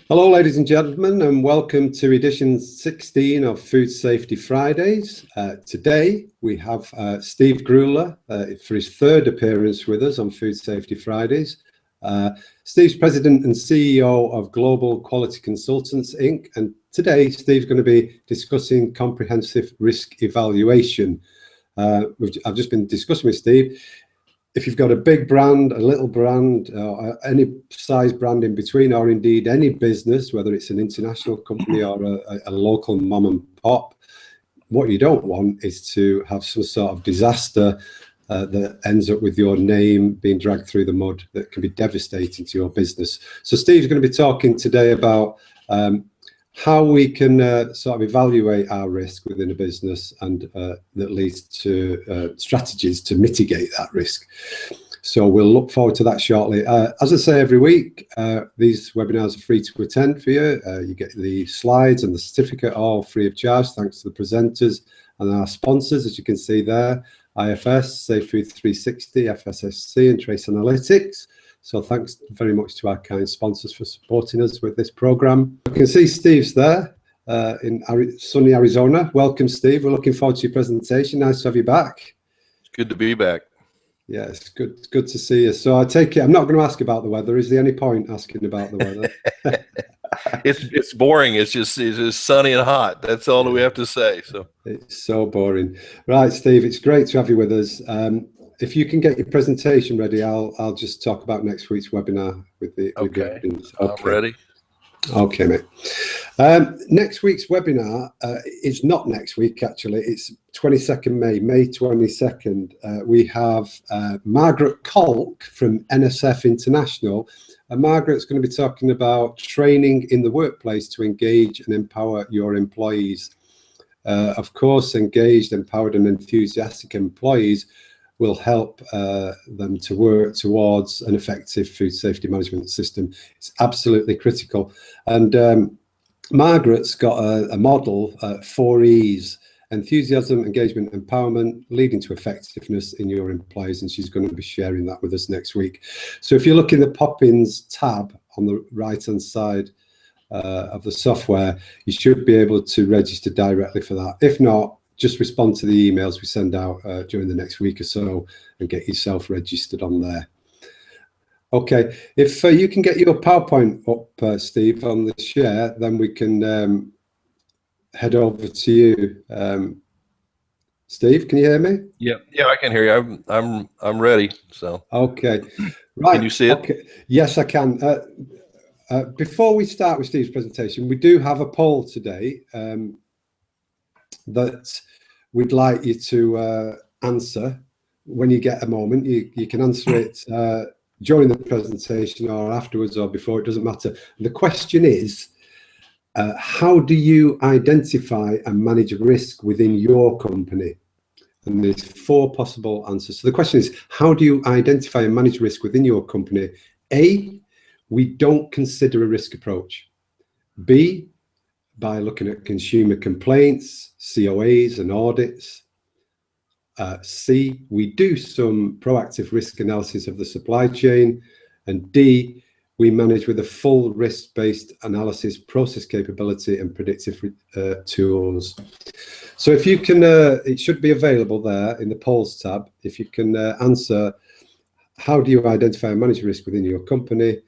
Hello, ladies and gentlemen, and welcome to edition 16 of Food Safety Fridays. Today, we have Steve Gruler for his third appearance with us on Food Safety Fridays. Steve's President and CEO of Global Quality Consultants, Inc. And today, Steve's going to be discussing comprehensive risk evaluation. I've just been discussing with Steve. If you've got a big brand, a little brand, any size brand in between, or indeed any business, whether it's an international company or a local mom and pop, what you don't want is to have some sort of disaster that ends up with your name being dragged through the mud that can be devastating to your business. So Steve's going to be talking today about how we can sort of evaluate our risk within a business, and that leads to strategies to mitigate that risk. So we'll look forward to that shortly. As I say every week, these webinars are free to attend for you. You get the slides and the certificate all free of charge, thanks to the presenters and our sponsors, as you can see there, IFS, Safe Food 360, FSSC and Trace Analytics. So thanks very much to our kind sponsors for supporting us with this program. I can see Steve's there in sunny Arizona. Welcome, Steve. We're looking forward to your presentation. Nice to have you back. It's good to be back. Yeah, it's good to see you. So I take it, I'm not going to ask about the weather. Is there any point asking about the weather? It's boring. It's just sunny and hot. That's all that we have to say. So it's so boring. Right, Steve, it's great to have you with us. If you can get your presentation ready, I'll just talk about next week's webinar with the audience. Okay. I'm ready. Okay, mate. Next week's webinar is not next week, actually. It's 22nd May 22nd. We have Margaret Kolk from NSF International. And Margaret's going to be talking about training in the workplace to engage and empower your employees. Of course, engaged, empowered, and enthusiastic employees will help them to work towards an effective food safety management system. It's absolutely critical. And Margaret's got a model, 4 E's: enthusiasm, engagement, empowerment, leading to effectiveness in your employees. And she's going to be sharing that with us next week. So if you look in the Pop-ins tab on the right-hand side of the software, you should be able to register directly for that. If not, just respond to the emails we send out during the next week or so and get yourself registered on there. Okay, if you can get your PowerPoint up, Steve, on the share, then we can head over to you. Steve, can you hear me? Yeah, I can hear you. I'm ready. So okay, right. Can you see it? Okay. Yes, I can. Before we start with Steve's presentation, we do have a poll today that we'd like you to answer when you get a moment. You can answer it during the presentation or afterwards or before, it doesn't matter. The question is, how do you identify and manage risk within your company? And there's 4 possible answers. So the question is, how do you identify and manage risk within your company? A, we don't consider a risk approach. B, by looking at consumer complaints, COAs and audits. C, we do some proactive risk analysis of the supply chain. And D, we manage with a full risk-based analysis, process capability and predictive tools. So if you can, it should be available there in the polls tab. If you can answer, how do you identify and manage risk within your company?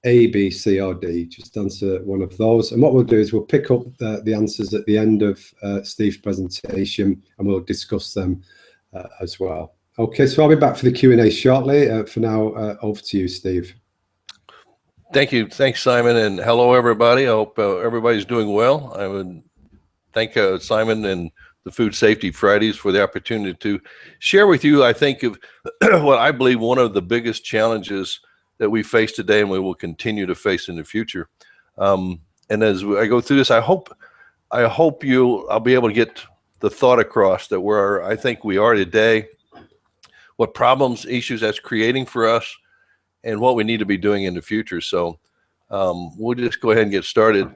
A, B, C, or D. Just answer one of those. And what we'll do is we'll pick up the answers at the end of Steve's presentation, and we'll discuss them as well. Okay, so I'll be back for the Q&A shortly. For now, over to you, Steve. Thank you. Thanks, Simon. And hello, everybody. I hope everybody's doing well. I would thank Simon and the Food Safety Fridays for the opportunity to share with you, I think, of what I believe one of the biggest challenges that we face today and we will continue to face in the future. And as I go through this, I hope I'll be able to get the thought across that where I think we are today, what problems, issues that's creating for us, and what we need to be doing in the future. So we'll just go ahead and get started.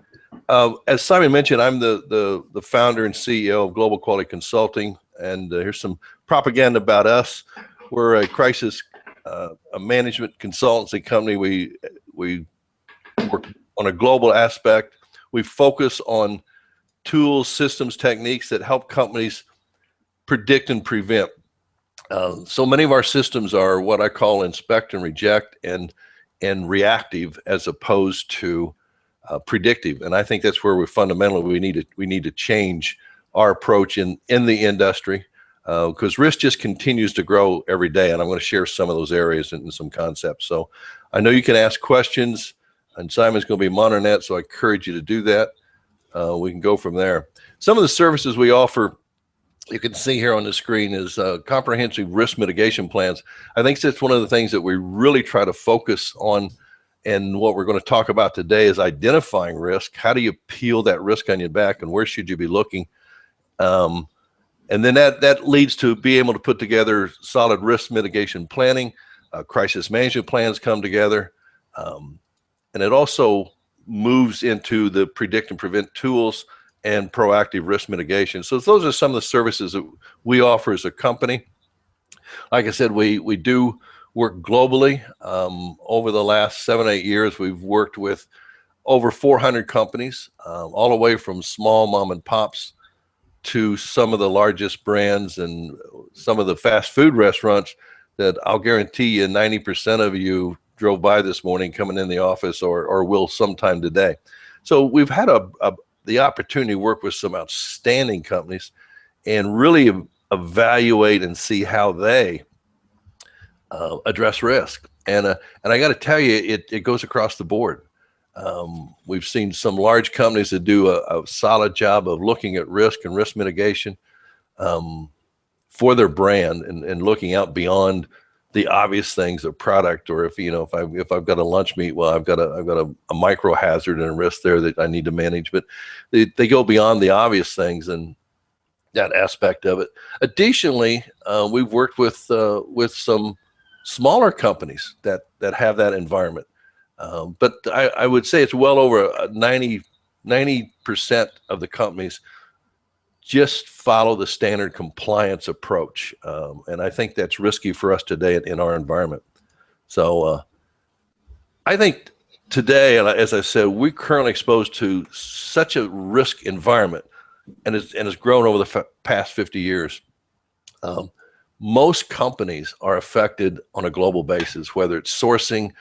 As Simon mentioned, I'm the founder and CEO of Global Quality Consulting, and here's some propaganda about us. We're a crisis a management consultancy company. We work on a global aspect. We focus on tools, systems, techniques that help companies predict and prevent. So many of our systems are what I call inspect and reject and reactive, as opposed to predictive. And I think that's where we need to change our approach in the industry, because risk just continues to grow every day. And I'm going to share some of those areas and some concepts. So I know you can ask questions, and Simon's going to be monitoring that, so I encourage you to do that. We can go from there. Some of the services we offer, you can see here on the screen, is comprehensive risk mitigation plans. I think that's one of the things that we really try to focus on. And what we're going to talk about today is identifying risk. How do you peel that risk on your back, and where should you be looking? And then that leads to be able to put together solid risk mitigation planning. Crisis management plans come together. And it also moves into the predict and prevent tools and proactive risk mitigation. So those are some of the services that we offer as a company. Like I said, we do work globally. Over the last 7-8 years, we've worked with over 400 companies, all the way from small mom and pops to some of the largest brands and some of the fast food restaurants that I'll guarantee you 90% of you drove by this morning coming in the office or will sometime today. So we've had the opportunity to work with some outstanding companies and really evaluate and see how they address risk. And I got to tell you, it goes across the board. We've seen some large companies that do a solid job of looking at risk and risk mitigation for their brand and looking out beyond the obvious things of product, or if I've got a lunch meat, well, I've got a micro hazard and a risk there that I need to manage. But they go beyond the obvious things and that aspect of it. Additionally, we've worked with some smaller companies that have that environment. But I would say it's well over 90% of the companies just follow the standard compliance approach. And I think that's risky for us today in our environment. So I think today, as I said, we're currently exposed to such a risk environment, and it's grown over the past 50 years. Most companies are affected on a global basis, whether it's sourcing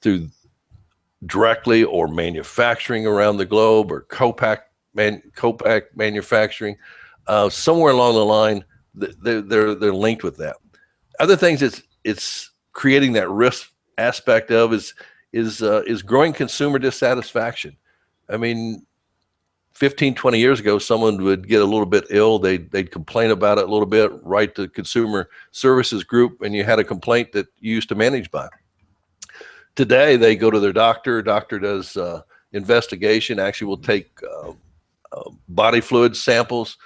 through directly or manufacturing around the globe, or co-pack manufacturing. Somewhere along the line, they're linked with that. Other things it's creating that risk aspect of is growing consumer dissatisfaction. I mean, 15, 20 years ago, someone would get a little bit ill, they'd complain about it a little bit, write to consumer services group, and you had a complaint that you used to manage by. Today, they go to their doctor does investigation, actually will take body fluid samples,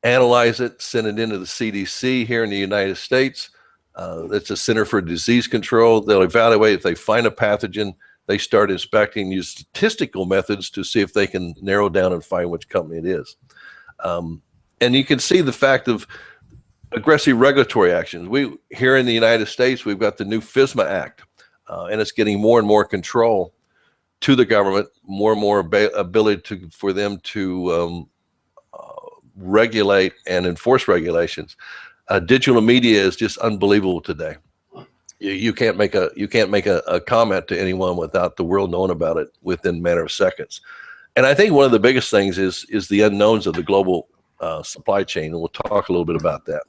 analyze it, send it into the CDC here in the United States. That's a Center for Disease Control. They'll evaluate. If they find a pathogen, they start inspecting, use statistical methods to see if they can narrow down and find which company it is. And you can see the fact of aggressive regulatory actions. Here in the United States, we've got the new FSMA Act, and it's getting more and more control to the government, more and more ability for them to regulate and enforce regulations. Digital media is just unbelievable today. You can't make a comment to anyone without the world knowing about it within a matter of seconds. And I think one of the biggest things is the unknowns of the global supply chain, and we'll talk a little bit about that.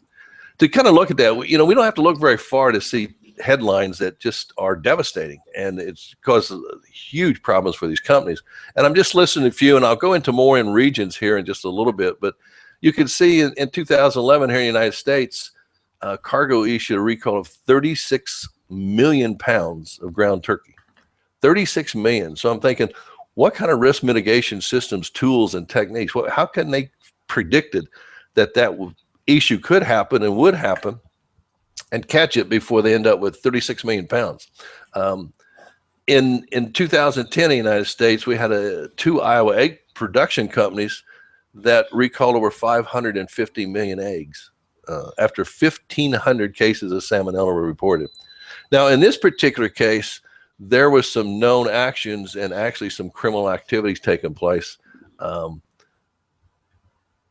To kind of look at that, we don't have to look very far to see headlines that just are devastating, and it's caused huge problems for these companies. And I'm just listing a few, and I'll go into more in regions here in just a little bit. But you can see in 2011 here in the United States, Cargo issued a recall of 36 million pounds of ground turkey. 36 million. So I'm thinking, what kind of risk mitigation systems, tools, and techniques? How can they predicted that issue could happen and would happen, and catch it before they end up with 36 million pounds? In 2010 in the United States, we had 2 Iowa egg production companies that recalled over 550 million eggs after 1,500 cases of salmonella were reported. Now, in this particular case, there was some known actions and actually some criminal activities taking place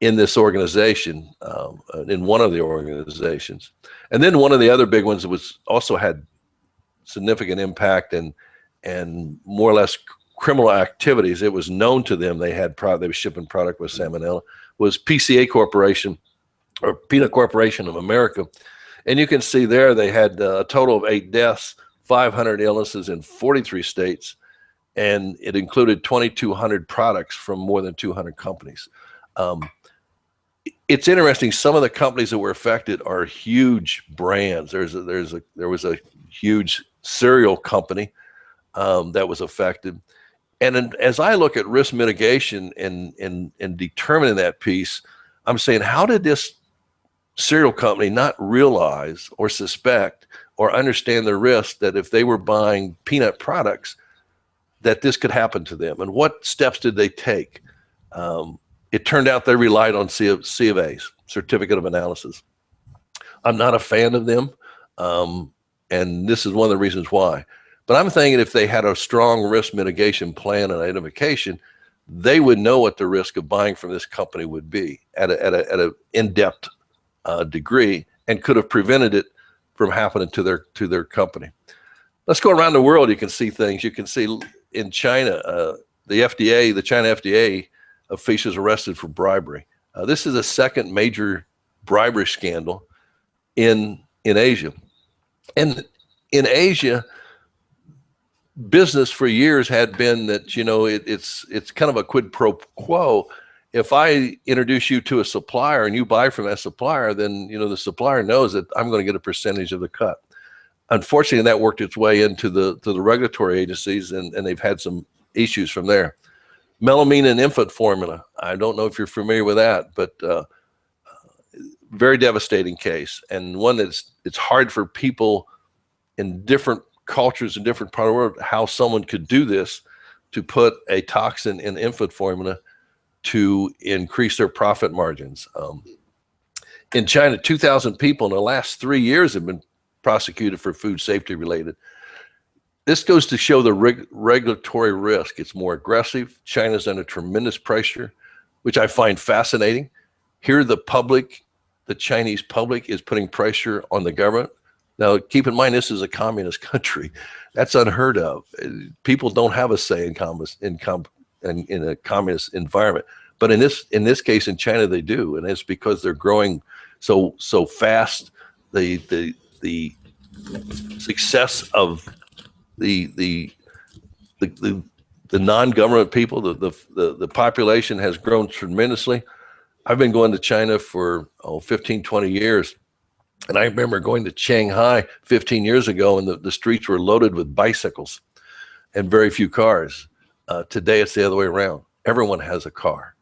in this organization, in one of the organizations. And then one of the other big ones that was also had significant impact and more or less criminal activities. It was known to them they were shipping product with salmonella, was PCA Corporation, or Peanut Corporation of America. And you can see there they had a total of 8 deaths, 500 illnesses in 43 states, and it included 2,200 products from more than 200 companies. It's interesting. Some of the companies that were affected are huge brands. There was a huge cereal company that was affected. And as I look at risk mitigation and determining that piece, I'm saying, how did this cereal company not realize or suspect or understand the risk that if they were buying peanut products, that this could happen to them? And what steps did they take? It turned out they relied on C of A's, Certificate of Analysis. I'm not a fan of them, and this is one of the reasons why. But I'm thinking if they had a strong risk mitigation plan and identification, they would know what the risk of buying from this company would be at an in-depth degree, and could have prevented it from happening to their company. Let's go around the world. You can see things. You can see in China, the China FDA officials arrested for bribery. This is a second major bribery scandal in Asia. And in Asia, business for years had been that, it's kind of a quid pro quo. If I introduce you to a supplier and you buy from that supplier, then, the supplier knows that I'm going to get a percentage of the cut. Unfortunately, that worked its way into the regulatory agencies, and they've had some issues from there. Melamine and infant formula. I don't know if you're familiar with that, but very devastating case, and one it's hard for people in different cultures in different parts of the world how someone could do this, to put a toxin in infant formula to increase their profit margins. In China, 2,000 people in the last 3 years have been prosecuted for food safety related. This goes to show the regulatory risk. It's more aggressive. China's under tremendous pressure, which I find fascinating. Here, the Chinese public is putting pressure on the government. Now, keep in mind, this is a communist country. That's unheard of. People don't have a say in a communist environment. But in this case, in China, they do, and it's because they're growing so fast. The success of the non-government people, the population has grown tremendously. I've been going to China for 15, 20 years. And I remember going to Shanghai 15 years ago, and the streets were loaded with bicycles and very few cars. Today, it's the other way around. Everyone has a car.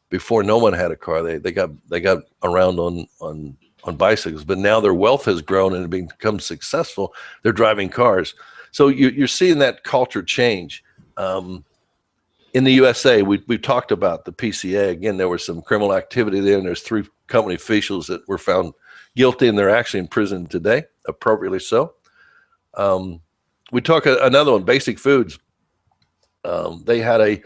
Before, no one had a car. They got around on bicycles, but now their wealth has grown and become successful. They're driving cars. So you're seeing that culture change. In the USA, we talked about the PCA. Again, there was some criminal activity there, and there's 3 company officials that were found guilty, and they're actually in prison today, appropriately so. We talk another one, Basic Foods. They had a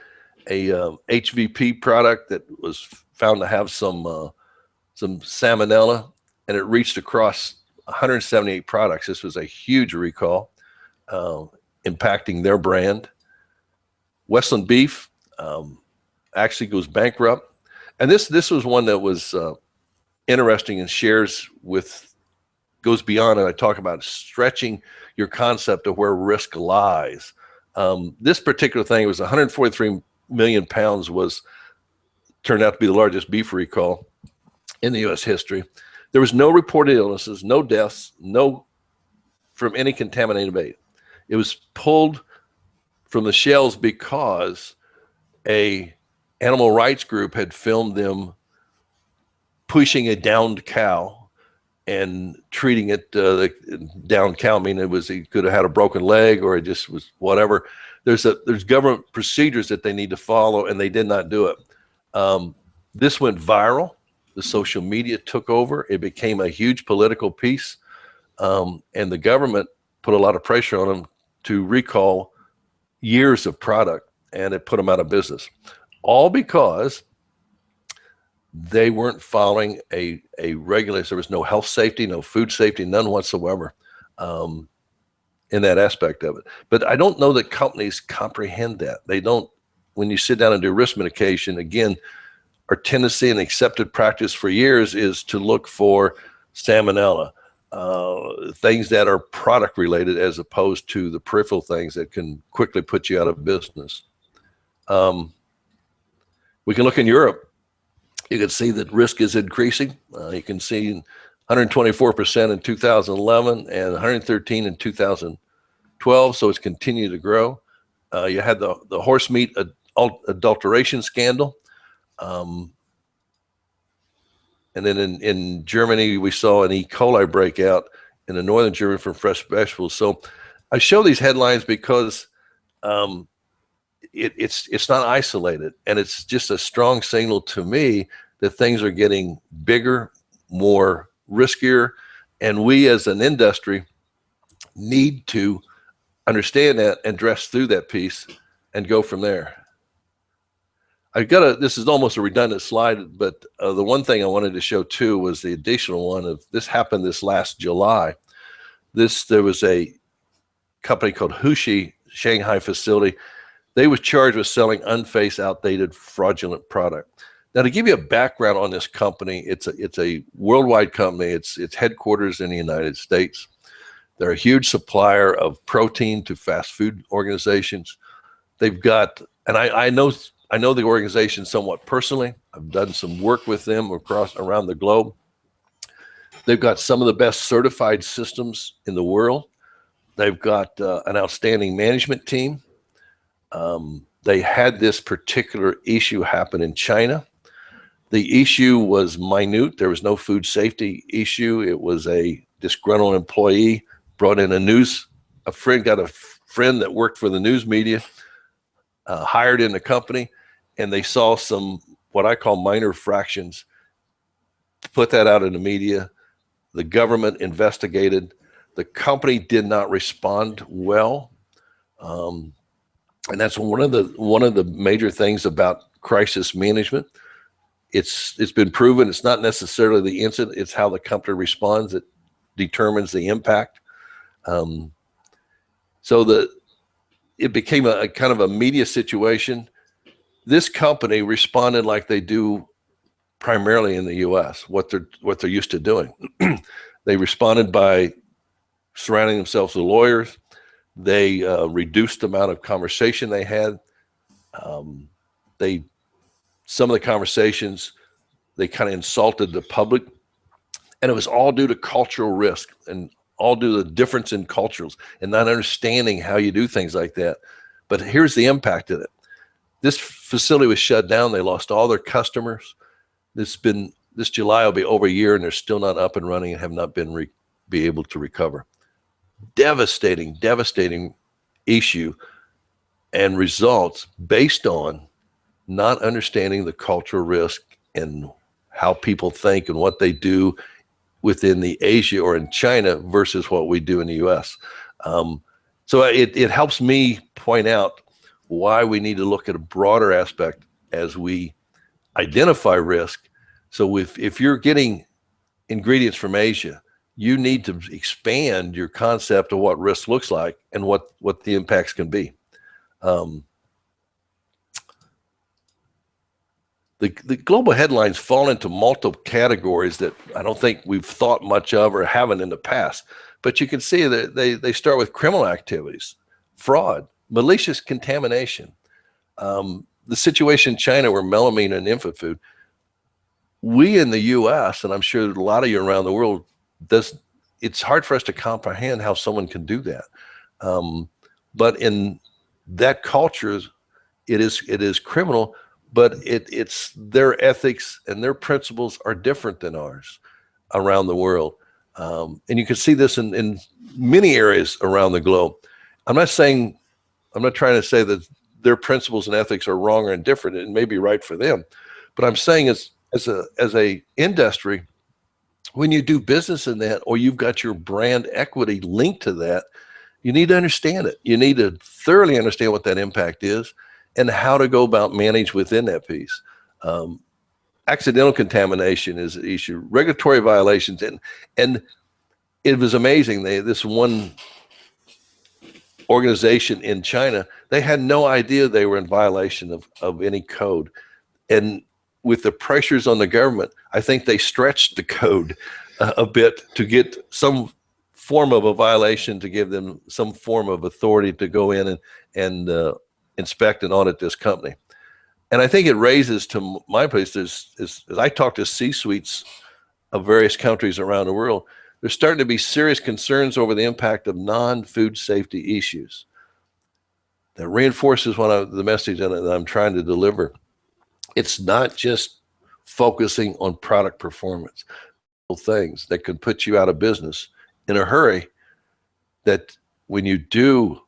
HVP product that was found to have some salmonella, and it reached across 178 products. This was a huge recall, impacting their brand. Westland Beef actually goes bankrupt, and this was one that was interesting and goes beyond, and I talk about stretching your concept of where risk lies. This particular thing was 143 million pounds, turned out to be the largest beef recall in the U.S. history. There was no reported illnesses, no deaths, from any contaminated bait. It was pulled from the shelves because a animal rights group had filmed them pushing a downed cow and treating it downed cow. I mean, it could have had a broken leg, or it just was whatever. There's government procedures that they need to follow, and they did not do it. This went viral. The social media took over. It became a huge political piece, and the government put a lot of pressure on them to recall years of product, and it put them out of business, all because they weren't following a regulation. There was no health safety, no food safety, none whatsoever in that aspect of it. But I don't know that companies comprehend that. They don't. When you sit down and do risk mitigation, again, our tendency and accepted practice for years is to look for salmonella, things that are product related, as opposed to the peripheral things that can quickly put you out of business. We can look in Europe. You can see that risk is increasing. You can see 124% in 2011 and 113 in 2012. So it's continued to grow. You had the horse meat adulteration scandal. And then in Germany, we saw an E. coli breakout in the northern Germany from fresh vegetables. So I show these headlines because it's not isolated, and it's just a strong signal to me that things are getting bigger, more riskier, and we as an industry need to understand that and dress through that piece and go from there. This is almost a redundant slide, but the one thing I wanted to show too was the additional one of this happened this last July. There was a company called Hushi, Shanghai facility. They was charged with selling unfaced, outdated, fraudulent product. Now, to give you a background on this company, it's a worldwide company. Its headquarters in the United States. They're a huge supplier of protein to fast food organizations. They've got, and I know the organization somewhat personally. I've done some work with them around the globe. They've got some of the best certified systems in the world. They've got an outstanding management team. They had this particular issue happen in China. The issue was minute. There was no food safety issue. It was a disgruntled employee brought in a friend that worked for the news media, hired in the company, and they saw some, what I call minor fractions, put that out in the media. The government investigated. The company did not respond well. And that's one of the major things about crisis management. It's been proven it's not necessarily the incident, it's how the company responds that determines the impact. So it became a kind of a media situation. This company responded like they do primarily in the U.S., what they're used to doing. They responded by surrounding themselves with lawyers. They reduced the amount of conversation they had. Some of the conversations, they kind of insulted the public, and it was all due to cultural risk and all due to the difference in cultures and not understanding how you do things like that. But here's the impact of it. This facility was shut down. They lost all their customers. This July will be over a year, and they're still not up and running and have not been be able to recover. Devastating issue and results based on not understanding the cultural risk and how people think and what they do within the Asia or in China versus what we do in the U.S. So it helps me point out why we need to look at a broader aspect as we identify risk. So if you're getting ingredients from Asia, you need to expand your concept of what risk looks like and what the impacts can be. The global headlines fall into multiple categories that I don't think we've thought much of or haven't in the past. But you can see that they start with criminal activities, fraud, malicious contamination, the situation in China where melamine and infant food. We in the U.S., and I'm sure a lot of you around the world, it's hard for us to comprehend how someone can do that. But in that culture, it is criminal. But it's their ethics and their principles are different than ours around the world. And you can see this in many areas around the globe. I'm not trying to say that their principles and ethics are wrong or indifferent. It may be right for them. But I'm saying as a industry, when you do business in that, or you've got your brand equity linked to that, you need to understand it. You need to thoroughly understand what that impact is and how to go about manage within that piece. Accidental contamination is an issue, regulatory violations, and it was amazing. This one organization in China, they had no idea they were in violation of any code. And with the pressures on the government, I think they stretched the code a bit to get some form of a violation, to give them some form of authority to go in and inspect and audit this company. And I think it raises to my place is as I talk to C-suites of various countries around the world, there's starting to be serious concerns over the impact of non-food safety issues. That reinforces the message that I'm trying to deliver. It's not just focusing on product performance, things that could put you out of business in a hurry, that when you do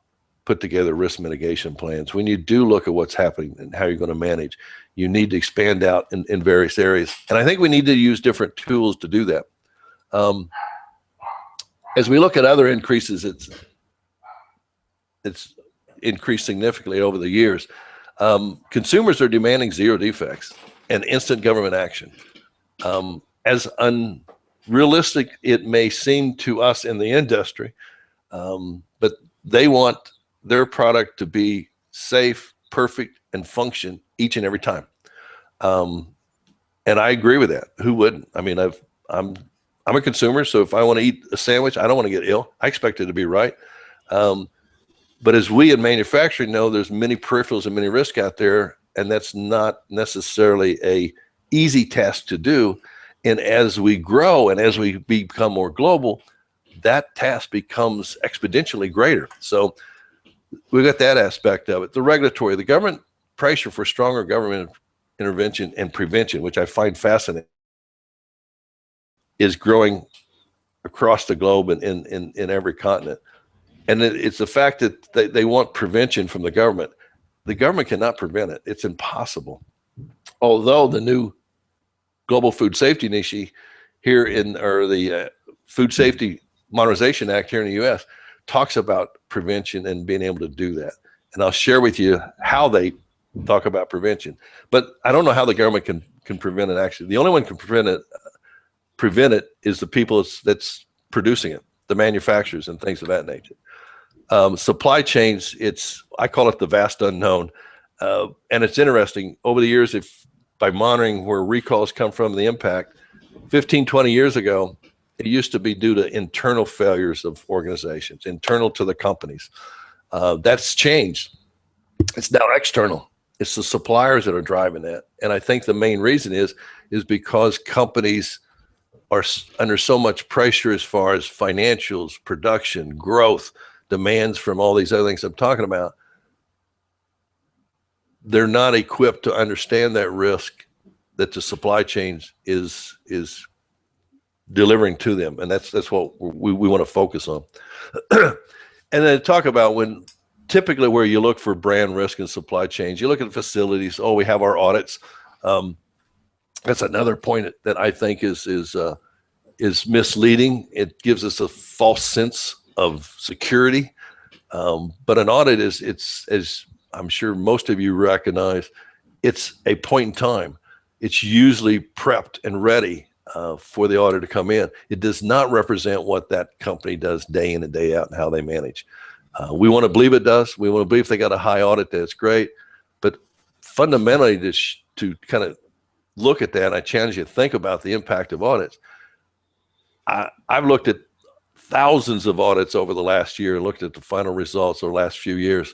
put together risk mitigation plans, when you do look at what's happening and how you're going to manage, you need to expand out in various areas. And I think we need to use different tools to do that. As we look at other increases, it's increased significantly over the years. Consumers are demanding zero defects and instant government action. As unrealistic it may seem to us in the industry, but they want their product to be safe, perfect, and function each and every time. And I agree with that. Who wouldn't? I mean, I'm a consumer, so if I want to eat a sandwich, I don't want to get ill. I expect it to be right. But as we in manufacturing know, there's many peripherals and many risks out there, and that's not necessarily a easy task to do. And as we grow and as we become more global, that task becomes exponentially greater. So we got that aspect of it. The regulatory, the government pressure for stronger government intervention and prevention, which I find fascinating, is growing across the globe and in every continent. And it's the fact that they want prevention from the government. The government cannot prevent it. It's impossible. Although the new Global Food Safety Initiative here or the Food Safety Modernization Act here in the US talks about prevention and being able to do that. And I'll share with you how they talk about prevention. But I don't know how the government can prevent it actually. The only one can prevent it is the people that's producing it, the manufacturers and things of that nature. Supply chains, I call it the vast unknown. And it's interesting, over the years, by monitoring where recalls come from, the impact, 15, 20 years ago, it used to be due to internal failures of organizations, internal to the companies. That's changed. It's now external. It's the suppliers that are driving that. And I think the main reason is because companies are under so much pressure as far as financials, production, growth, demands from all these other things I'm talking about. They're not equipped to understand that risk that the supply chains is delivering to them, and that's what we want to focus on. And then talk about typically where you look for brand risk and supply chains, you look at facilities. Oh, we have our audits. That's another point that I think is misleading. It gives us a false sense of security. But an audit it's as I'm sure most of you recognize, it's a point in time. It's usually prepped and ready for the audit to come in. It does not represent what that company does day in and day out and how they manage. We want to believe it does. We want to believe if they got a high audit, that's great. But fundamentally, to kind of look at that, I challenge you to think about the impact of audits. I've looked at thousands of audits over the last year and looked at the final results over the last few years.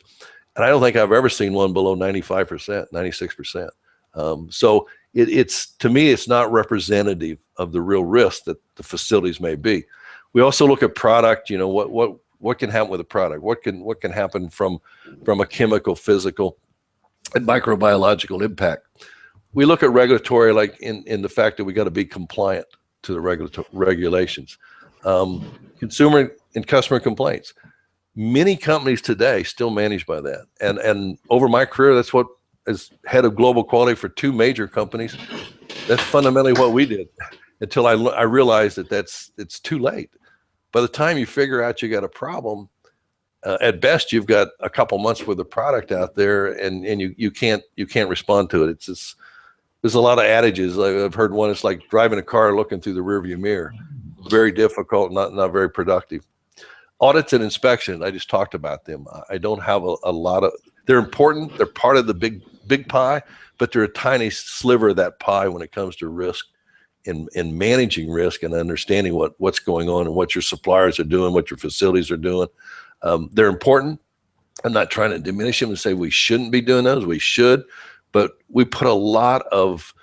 And I don't think I've ever seen one below 95%, 96%. So it's to me, it's not representative of the real risk that the facilities may be. We also look at product, what can happen with a product? What can happen from a chemical, physical, and microbiological impact? We look at regulatory, like in the fact that we got to be compliant to the regulations. Consumer and customer complaints. Many companies today still managed by that. And over my career, that's what, as head of global quality for 2 major companies, that's fundamentally what we did until I realized that it's too late. By the time you figure out you got a problem, At best, you've got a couple months worth of product out there, and you can't respond to it. It's just, there's a lot of adages. I've heard one. It's like driving a car looking through the rearview mirror. Very difficult, not very productive. Audits and inspection. I just talked about them. I don't have a lot of. They're important. They're part of the big pie, but they're a tiny sliver of that pie when it comes to risk and managing risk and understanding what's going on and what your suppliers are doing, what your facilities are doing. They're important. I'm not trying to diminish them and say we shouldn't be doing those. We should, but we put a lot of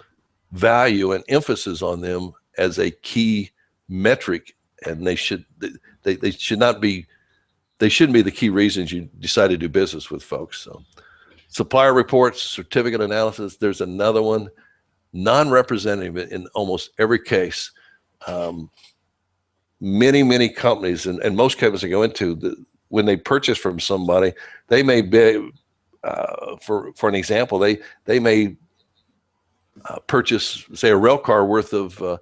value and emphasis on them as a key metric, and they shouldn't be the key reasons you decide to do business with folks. So, supplier reports, certificate analysis. There's another one, non-representative in almost every case. Many companies and most companies I go into, when they purchase from somebody, they may be, for an example, they may purchase, say, a rail car worth of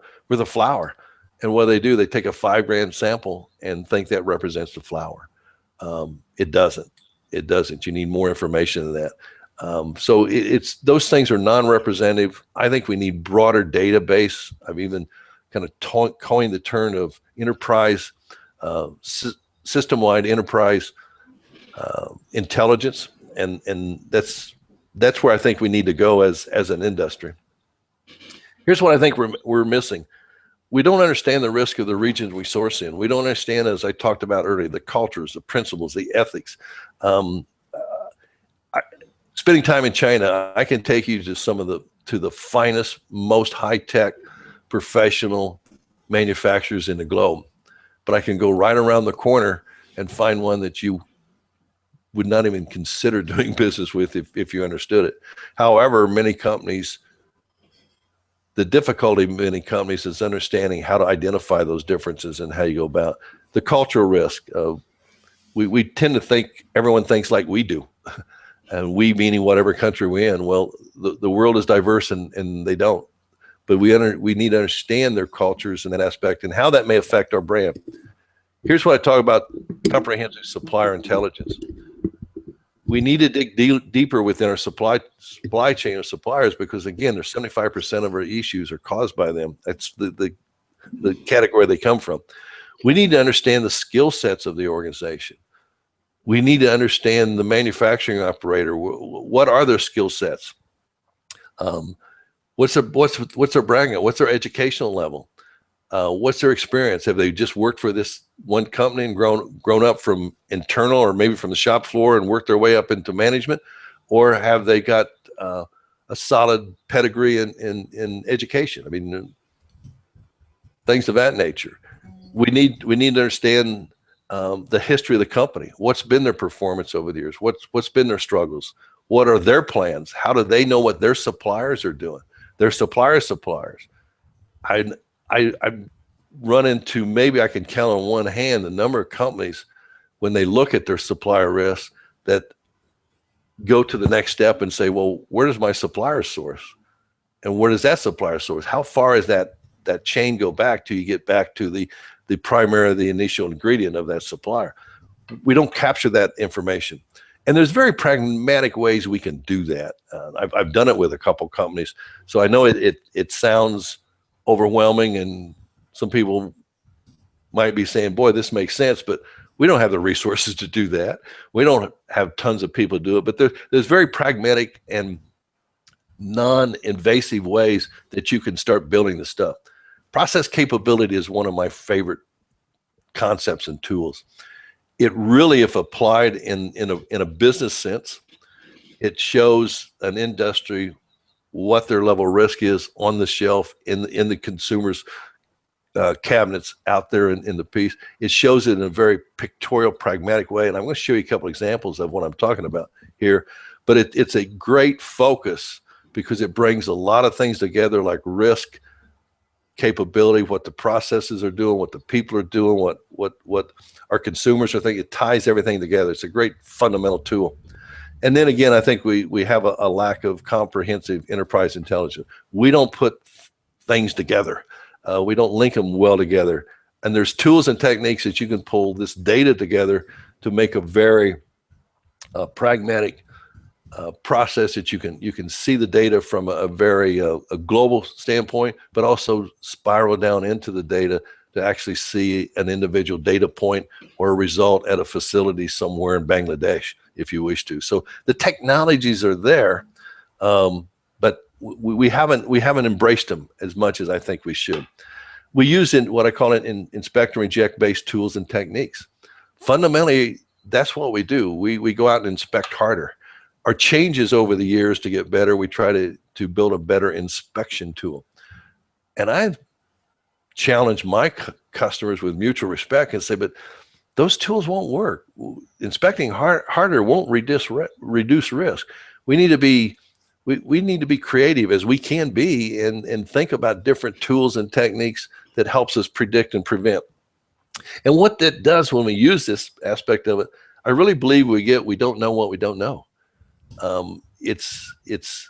flour, and what they do, they take a 5 gram sample and think that represents the flour. It doesn't. You need more information than that. So it's those things are non-representative. I think we need broader database. I've even kind of coined the term of enterprise, system-wide enterprise intelligence, and that's where I think we need to go as an industry. Here's what I think we're missing. We don't understand the risk of the regions we source in. We don't understand, as I talked about earlier, the cultures, the principles, the ethics. Spending time in China, I can take you to the finest, most high-tech, professional manufacturers in the globe. But I can go right around the corner and find one that you would not even consider doing business with if you understood it. However, the difficulty of many companies is understanding how to identify those differences and how you go about the cultural risk. We tend to think everyone thinks like we do, and we meaning whatever country we're in. Well, the world is diverse, and they don't. But we need to understand their cultures in that aspect and how that may affect our brand. Here's what I talk about: comprehensive supplier intelligence. We need to dig deeper within our supply chain of suppliers, because again, there's 75% of our issues are caused by them. That's the category they come from. We need to understand the skill sets of the organization. We need to understand the manufacturing operator. What are their skill sets? What's their background? What's their educational level? What's their experience? Have they just worked for this one company and grown up from internal or maybe from the shop floor and worked their way up into management? Or have they got a solid pedigree in education? I mean, things of that nature. We need to understand the history of the company. What's been their performance over the years? What's been their struggles? What are their plans? How do they know what their suppliers are doing? Their suppliers. I run into, maybe I can count on one hand, the number of companies when they look at their supplier risk that go to the next step and say, well, where does my supplier source? And where does that supplier source? How far is that chain go back till you get back to the primary, the initial ingredient of that supplier? We don't capture that information. And there's very pragmatic ways we can do that. I've done it with a couple companies. So I know it sounds overwhelming, and some people might be saying, boy, this makes sense, but we don't have the resources to do that. We don't have tons of people do it, but there's very pragmatic and non-invasive ways that you can start building the stuff. Process capability is one of my favorite concepts and tools. It really, if applied in a business sense, it shows an industry what their level of risk is on the shelf in the consumer's cabinets out there in the piece. It shows it in a very pictorial, pragmatic way. And I'm going to show you a couple examples of what I'm talking about here. But it's a great focus because it brings a lot of things together, like risk, capability, what the processes are doing, what the people are doing, what our consumers are thinking. It ties everything together. It's a great fundamental tool. And then again, I think we have a lack of comprehensive enterprise intelligence. We don't put things together. We don't link them well together. And there's tools and techniques that you can pull this data together to make a very pragmatic process that you can see the data from a very a global standpoint, but also spiral down into the data to actually see an individual data point or a result at a facility somewhere in Bangladesh, if you wish to. So the technologies are there, but we haven't embraced them as much as I think we should. We use what I call inspect and reject based tools and techniques. Fundamentally, that's what we do. We go out and inspect harder. Our changes over the years to get better, we try to build a better inspection tool. And I've challenged my customers with mutual respect and say, but those tools won't work. Inspecting harder won't reduce risk. We need to be creative as we can be and think about different tools and techniques that helps us predict and prevent. And what that does when we use this aspect of it, I really believe we don't know what we don't know. It's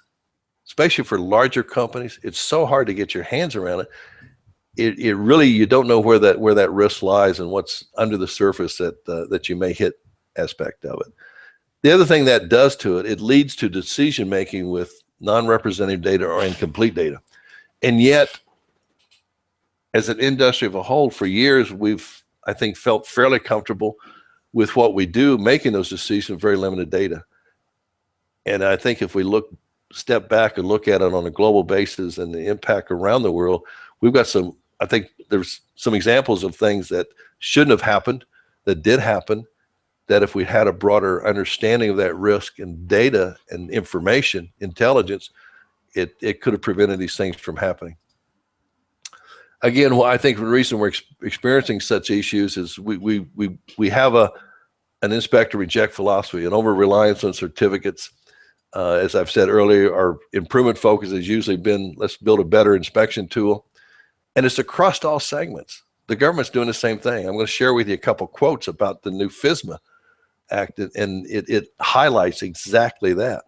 especially for larger companies, it's so hard to get your hands around it. It really, you don't know where that risk lies and what's under the surface that you may hit aspect of it. The other thing that does to it, it leads to decision making with non-representative data or incomplete data. And yet, as an industry of a whole, for years, we've, I think, felt fairly comfortable with what we do, making those decisions with very limited data. And I think if we step back and look at it on a global basis and the impact around the world, we've got I think there's some examples of things that shouldn't have happened, that did happen, that if we had a broader understanding of that risk and data and information, intelligence, it could have prevented these things from happening. Again, I think the reason we're experiencing such issues is we have an inspect or reject philosophy, an over-reliance on certificates. As I've said earlier, our improvement focus has usually been, let's build a better inspection tool. And it's across all segments. The government's doing the same thing. I'm going to share with you a couple quotes about the new FSMA Act, and it highlights exactly that.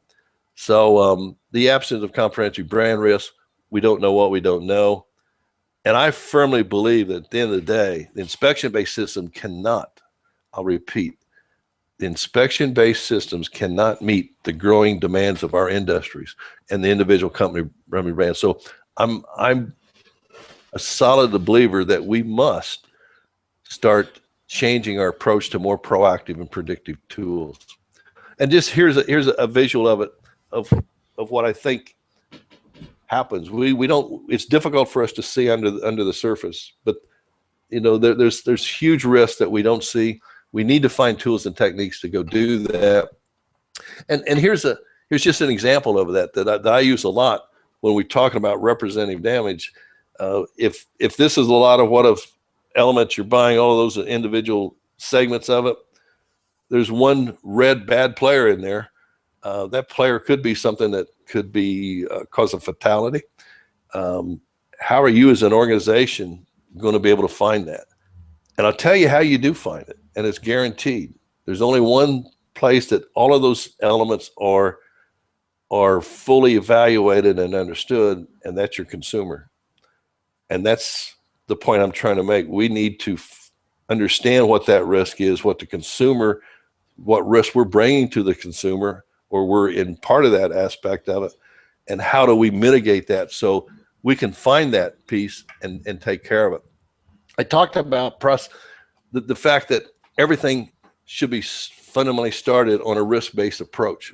So the absence of comprehensive brand risk, we don't know what we don't know. And I firmly believe that at the end of the day, the inspection-based system cannot, I'll repeat, the inspection-based systems cannot meet the growing demands of our industries and the individual company brands. So I'm a solid believer that we must start changing our approach to more proactive and predictive tools. And just here's a visual of it, of what I think happens. We don't, it's difficult for us to see under the surface, but you know, there's huge risks that we don't see. We need to find tools and techniques to go do that. And here's just an example of that I use a lot when we're talking about representative damage. If this is a lot of elements you're buying, all of those individual segments of it, there's one red bad player in there. That player could be something that could be cause a fatality. How are you as an organization going to be able to find that? And I'll tell you how you do find it, and it's guaranteed. There's only one place that all of those elements are fully evaluated and understood, and that's your consumer. And that's the point I'm trying to make. We need to understand what that risk is, what risk we're bringing to the consumer, or we're in part of that aspect of it, and how do we mitigate that so we can find that piece and take care of it. I talked about the fact that everything should be fundamentally started on a risk-based approach.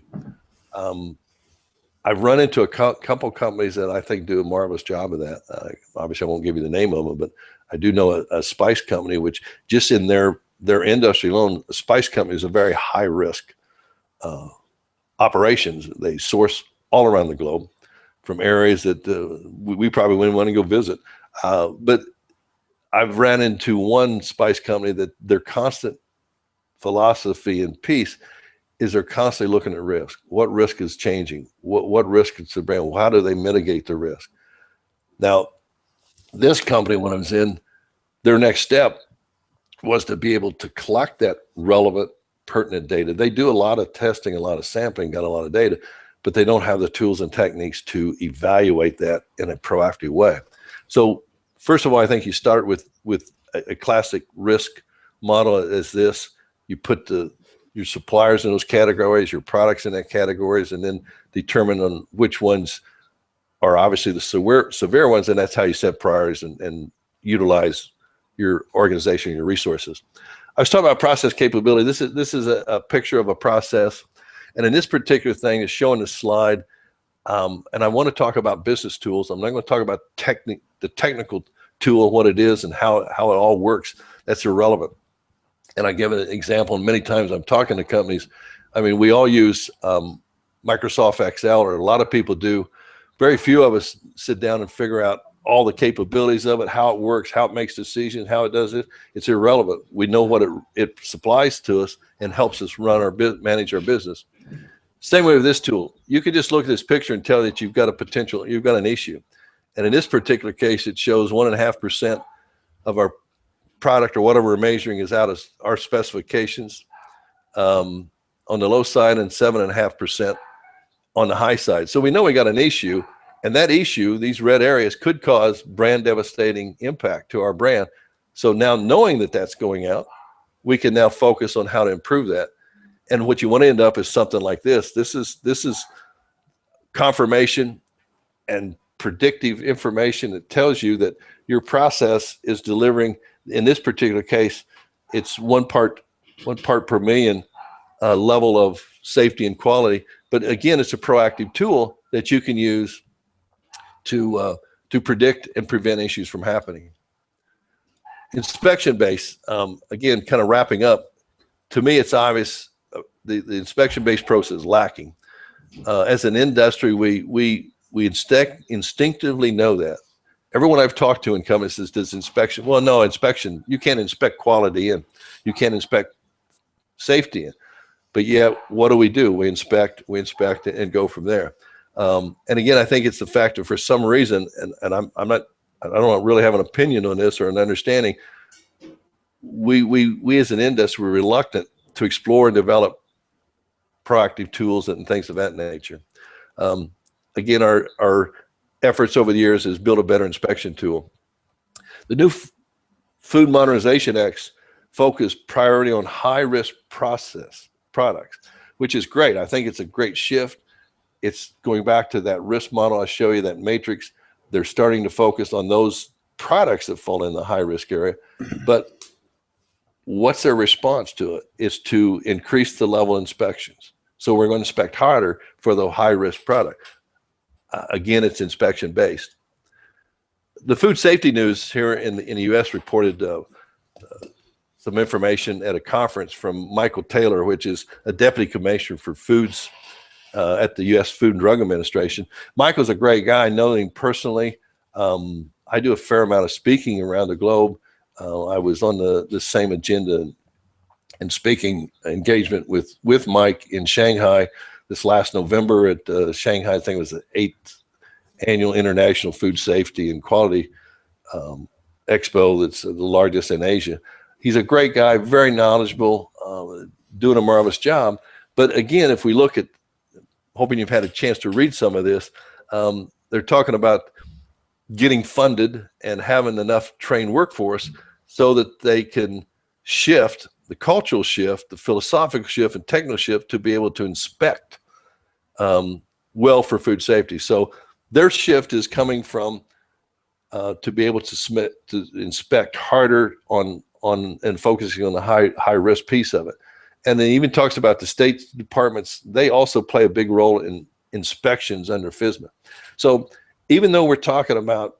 I've run into a couple companies that I think do a marvelous job of that. Obviously, I won't give you the name of them, but I do know a spice company, which just in their industry alone, a spice company is a very high risk operations. They source all around the globe from areas that we probably wouldn't want to go visit. But I've ran into one spice company that their constant philosophy and piece is they're constantly looking at risk. What risk is changing? What risk is the brand? How do they mitigate the risk? Now, this company, when I was in, their next step was to be able to collect that relevant, pertinent data. They do a lot of testing, a lot of sampling, got a lot of data, but they don't have the tools and techniques to evaluate that in a proactive way. So first of all, I think you start with a classic risk model as this. you put your suppliers in those categories, your products in that categories, and then determine on which ones are obviously the severe ones, and that's how you set priorities and utilize your organization, your resources. I was talking about process capability. This is a picture of a process, and in this particular thing is showing the slide. And I want to talk about business tools. I'm not going to talk about the technical tool, what it is and how it all works. That's irrelevant. And I give an example, and many times I'm talking to companies. I mean, we all use Microsoft Excel, or a lot of people do. Very few of us sit down and figure out all the capabilities of it, how it works, how it makes decisions, how it does it. It's irrelevant. We know what it supplies to us and helps us manage our business. Same way with this tool. You can just look at this picture and tell that you've got an issue. And in this particular case, it shows 1.5% of our product or whatever we're measuring is out of our specifications on the low side, and 7.5% on the high side. So we know we got an issue, and that issue, these red areas, could cause brand devastating impact to our brand. So now, knowing that that's going out, we can now focus on how to improve that. And what you want to end up is something like this. This is confirmation and predictive information that tells you that your process is delivering. In this particular case, it's one part per million level of safety and quality. But again, it's a proactive tool that you can use to predict and prevent issues from happening. Inspection base, again, kind of wrapping up. To me, it's obvious the inspection-based process is lacking. As an industry, we instinctively know that. Everyone I've talked to in companies says, does inspection? Well, no, inspection, you can't inspect quality in, you can't inspect safety in. But yeah, what do? We inspect and go from there. And again, I think it's the fact that for some reason, and I don't really have an opinion on this or an understanding, we as an industry were reluctant to explore and develop proactive tools and things of that nature. Again, our efforts over the years is build a better inspection tool. The new Food Modernization Acts focus priority on high-risk process products, which is great. I think it's a great shift. It's going back to that risk model I show you, that matrix. They're starting to focus on those products that fall in the high-risk area. But what's their response to it? Is to increase the level of inspections. So we're going to inspect harder for the high-risk product. Again, it's inspection-based. The Food Safety News here in the U.S. reported some information at a conference from Michael Taylor, which is a deputy commissioner for foods at the U.S. Food and Drug Administration. Michael's a great guy. I know him personally. I do a fair amount of speaking around the globe. I was on the same agenda and speaking engagement with Mike in Shanghai this last November at Shanghai. I think it was the 8th Annual International Food Safety and Quality Expo. That's the largest in Asia. He's a great guy, very knowledgeable, doing a marvelous job. But again, if we look at, hoping you've had a chance to read some of this, they're talking about getting funded and having enough trained workforce so that they can shift the cultural shift, the philosophical shift, and technical shift to be able to inspect well for food safety. So their shift is coming from to be able to inspect harder on and focusing on the high risk piece of it. And then even talks about the state departments. They also play a big role in inspections under FSMA. So even though we're talking about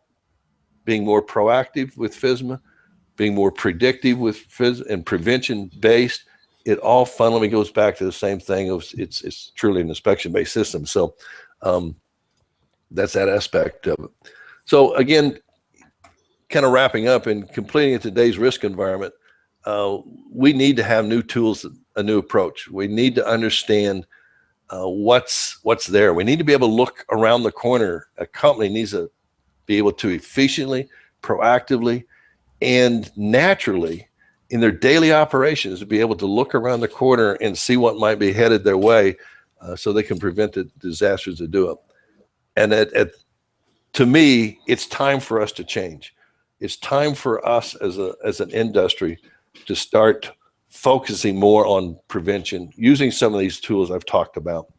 being more proactive with FSMA, being more predictive with FSMA and prevention based, it all fundamentally goes back to the same thing of it's truly an inspection based system. So that's that aspect of it. So again, kind of wrapping up and completing in today's risk environment, we need to have new tools, a new approach. We need to understand what's there. We need to be able to look around the corner. A company needs to be able to efficiently, proactively, and naturally in their daily operations to be able to look around the corner and see what might be headed their way so they can prevent the disasters that do it. And to me, it's time for us to change. It's time for us as an industry to start focusing more on prevention, using some of these tools I've talked about.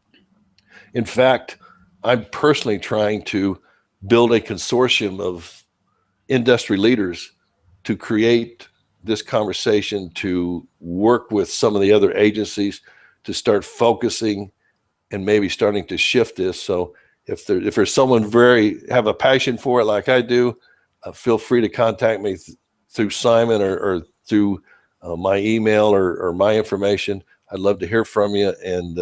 In fact, I'm personally trying to build a consortium of industry leaders to create this conversation, to work with some of the other agencies to start focusing and maybe starting to shift this. So if there's someone have a passion for it like I do, feel free to contact me through Simon or through my email or my information. I'd love to hear from you, and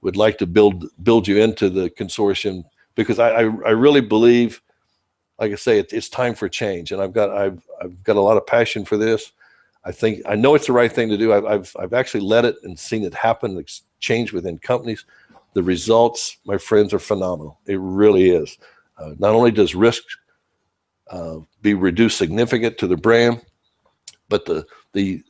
would like to build you into the consortium, because I really believe, like I say, it's time for change, and I've got a lot of passion for this. I know it's the right thing to do. I've actually led it and seen it happen, change within companies. The results, my friends, are phenomenal. It really is. Not only does risk be reduced significant to the brand, but the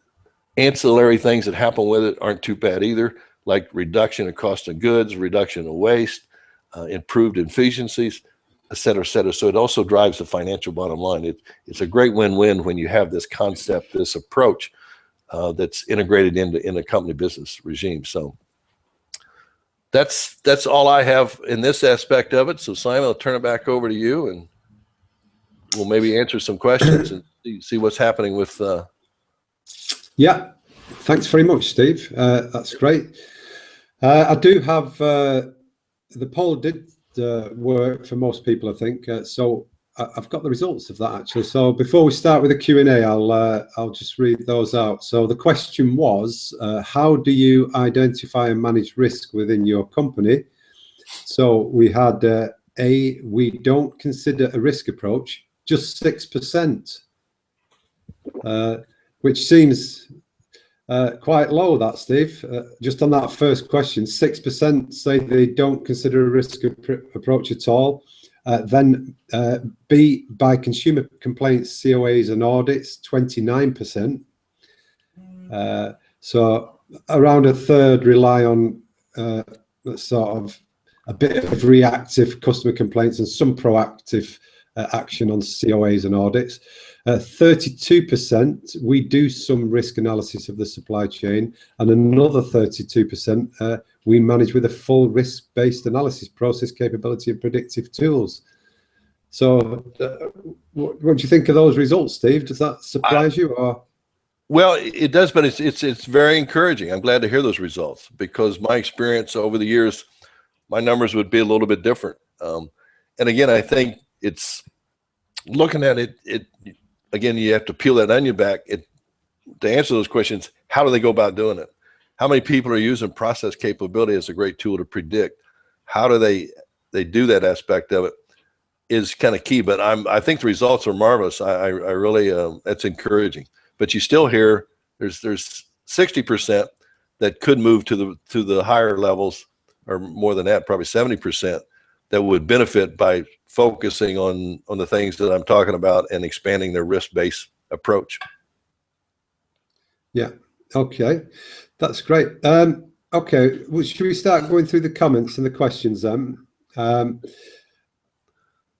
ancillary things that happen with it aren't too bad either, like reduction in cost of goods, reduction in waste, improved efficiencies, et cetera, et cetera. So it also drives the financial bottom line. It's a great win-win when you have this concept, this approach that's integrated in a company business regime. So that's all I have in this aspect of it. So Simon, I'll turn it back over to you, and we'll maybe answer some questions and see what's happening with. Yeah, thanks very much, Steve. That's great. I do have the poll did work for most people, I think. So I've got the results of that actually. So before we start with the Q&A, I'll just read those out. So the question was, how do you identify and manage risk within your company? So we had A, we don't consider a risk approach, just 6%, which seems quite low, that, Steve. Just on that first question, 6% say they don't consider a risk approach at all. Then B, by consumer complaints, COAs and audits, 29%. So around a third rely on sort of a bit of reactive customer complaints and some proactive action on COAs and audits. 32%, we do some risk analysis of the supply chain, and another 32%, we manage with a full risk-based analysis process capability and predictive tools. So what do you think of those results, Steve? Does that surprise you? Or? Well, it does, but it's very encouraging. I'm glad to hear those results, because my experience over the years, my numbers would be a little bit different. And again, I think it's looking at it, again, you have to peel that onion back. To answer those questions, how do they go about doing it? How many people are using process capability as a great tool to predict? How do they do that aspect of it is kind of key. But I think the results are marvelous. I really, that's encouraging. But you still hear there's 60% that could move to the higher levels, or more than that, probably 70%, that would benefit by focusing on the things that I'm talking about and expanding their risk-based approach. Yeah. Okay. That's great. Okay. Well, should we start going through the comments and the questions then?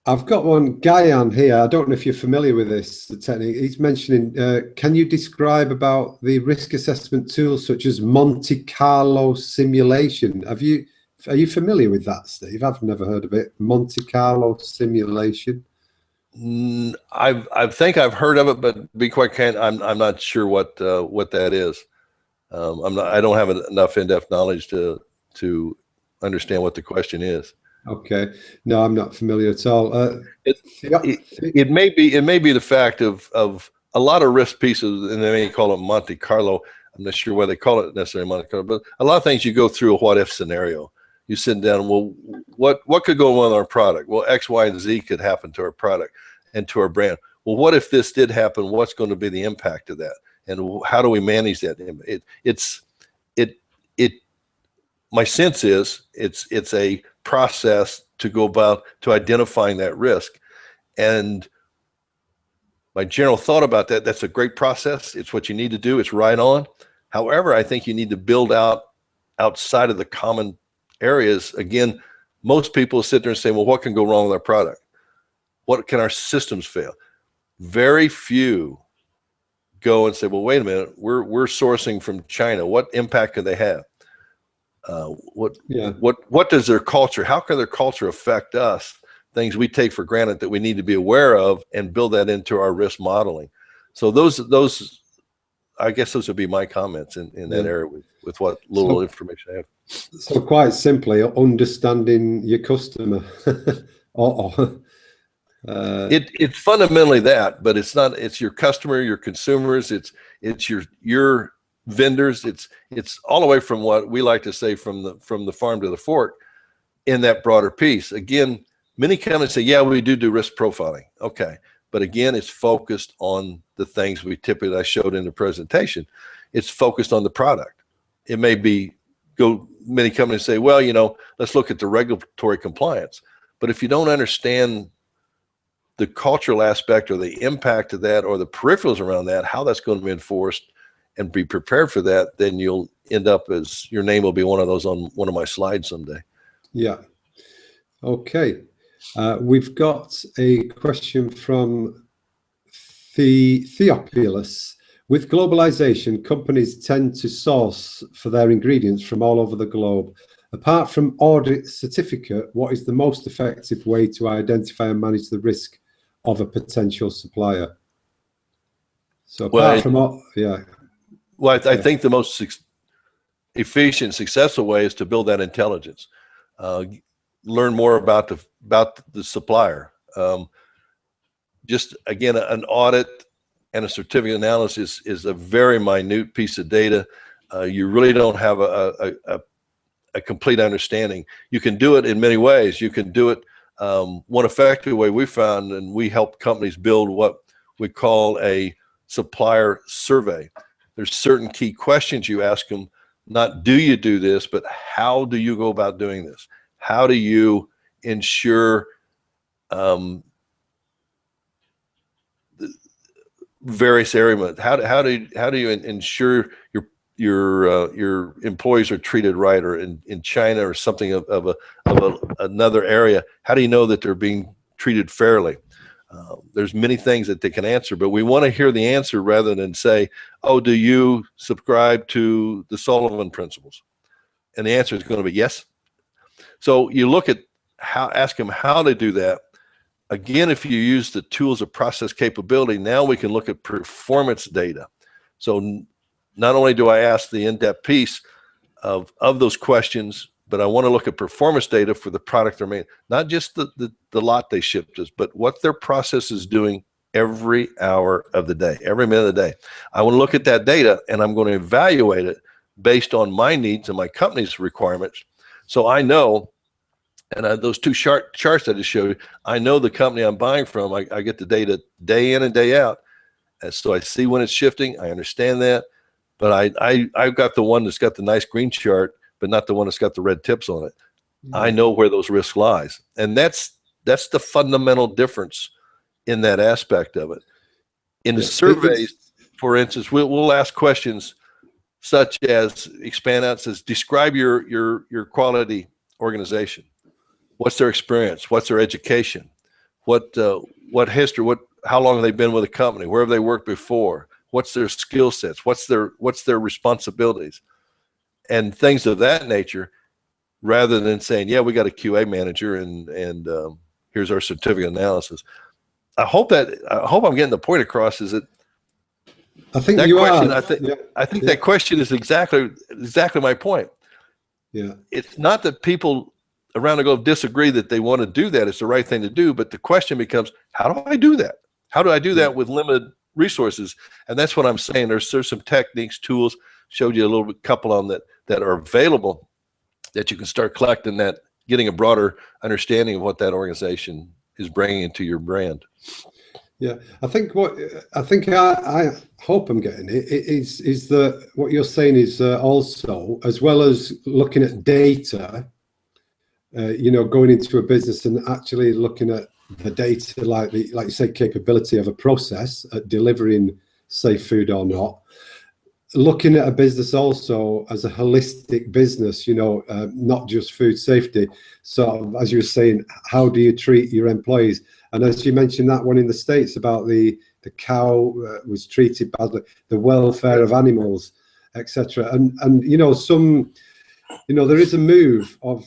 I've got one, Guyan here. I don't know if you're familiar with this technique. He's mentioning, can you describe about the risk assessment tools such as Monte Carlo simulation? Are you familiar with that, Steve? I've never heard of it. Monte Carlo simulation. I think I've heard of it, but to be quite candid, I'm not sure what that is. I don't have enough in-depth knowledge to understand what the question is. Okay, no, I'm not familiar at all. It may be the fact of a lot of risk pieces, and they may call it Monte Carlo. I'm not sure why they call it necessarily Monte Carlo, but a lot of things you go through a what if scenario. You sit down, well, what could go wrong with our product? Well, X, Y, and Z could happen to our product and to our brand. Well, what if this did happen? What's going to be the impact of that? And how do we manage that? My sense is it's a process to go about to identifying that risk. And my general thought about that's a great process. It's what you need to do. It's right on. However, I think you need to build outside of the common areas. Again, most people sit there and say, well, what can go wrong with our product? What can our systems fail? Very few go and say, well, wait a minute, we're sourcing from China. What impact could they have? What does their culture, how can their culture affect us? Things we take for granted that we need to be aware of and build that into our risk modeling. So those I guess those would be my comments in that area with what little information I have. So quite simply, understanding your customer. It's fundamentally that, but it's not. It's your customer, your consumers. It's your vendors. It's all the way from what we like to say from the farm to the fork in that broader piece. Again, many companies say, yeah, we do risk profiling. Okay. But again, it's focused on the things I showed in the presentation. It's focused on the product. It may be many companies say, well, let's look at the regulatory compliance. But if you don't understand the cultural aspect or the impact of that or the peripherals around that, how that's going to be enforced and be prepared for that, then you'll end up as your name will be one of those on one of my slides someday. Yeah. Okay. We've got a question from Theophilus. With globalization, companies tend to source for their ingredients from all over the globe. Apart from audit certificate, what is the most effective way to identify and manage the risk of a potential supplier? So apart from I think the most efficient, successful way is to build that intelligence. Learn more about the supplier. Just again, an audit and a certificate analysis is a very minute piece of data. You really don't have a complete understanding. You can do it in many ways. You can do it one effective way we found, and we help companies build what we call a supplier survey. There's certain key questions you ask them, not do you do this, but how do you go about doing this? How do you ensure various areas? How do you ensure your employees are treated right, or in China or something of another area? How do you know that they're being treated fairly? There's many things that they can answer, but we want to hear the answer rather than say, oh, do you subscribe to the Sullivan principles? And the answer is going to be yes. So you look at ask them how they do that. Again, if you use the tools of process capability, now we can look at performance data. So not only do I ask the in-depth piece of those questions, but I want to look at performance data for the product they're making, not just the lot they shipped us, but what their process is doing every hour of the day, every minute of the day. I want to look at that data, and I'm going to evaluate it based on my needs and my company's requirements. So I know, and those two charts I just showed you, I know the company I'm buying from. I get the data day in and day out. And so I see when it's shifting. I understand that. But I've got the one that's got the nice green chart, but not the one that's got the red tips on it. Mm-hmm. I know where those risks lies. And that's the fundamental difference in that aspect of it. In the surveys, for instance, we'll ask questions such as, expand out, says, describe your quality organization. What's their experience? What's their education? What history? How long have they been with a company? Where have they worked before? What's their skill sets? What's their responsibilities? And things of that nature, rather than saying, yeah, we got a QA manager and here's our certificate analysis. I hope I'm getting the point across. Is that I think that you question, are. I think that question is exactly my point. Yeah. It's not that people around the globe disagree that they want to do that. It's the right thing to do. But the question becomes, how do I do that? How do I do that with limited resources? And that's what I'm saying. There's some techniques, tools, showed you a little couple on that are available that you can start collecting, that getting a broader understanding of what that organization is bringing into your brand. Yeah, I think I hope I'm getting it is that what you're saying is also, as well as looking at data, going into a business and actually looking at the data, like you say, capability of a process at delivering safe food or not. Looking at a business also as a holistic business, not just food safety. So as you were saying, how do you treat your employees? And as you mentioned that one in the States about the the cow was treated badly, the welfare of animals, etc. And you know, there is a move of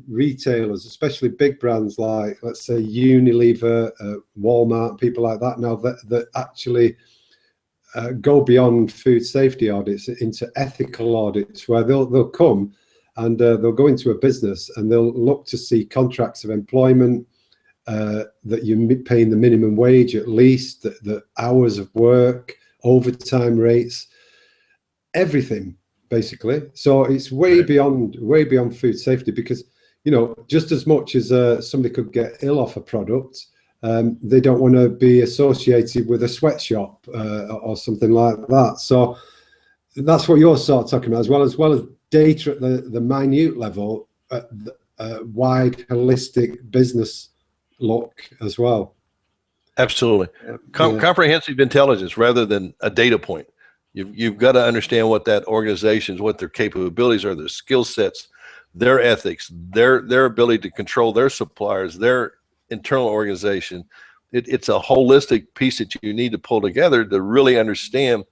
retailers, especially big brands like, let's say, Unilever, Walmart, people like that now, that actually go beyond food safety audits into ethical audits, where they'll come and they'll go into a business and they'll look to see contracts of employment, that you're paying the minimum wage at least, the hours of work, overtime rates, everything basically. So it's way beyond food safety, because, you know, just as much as somebody could get ill off a product, they don't want to be associated with a sweatshop or something like that. So that's what you're sort of talking about, as well as data at the minute level, wide holistic business look as well. Absolutely. Comprehensive intelligence rather than a data point. You've got to understand what that organization's, what their capabilities are, their skill sets, their ethics, their ability to control their suppliers, their internal organization. It's a holistic piece that you need to pull together to really understand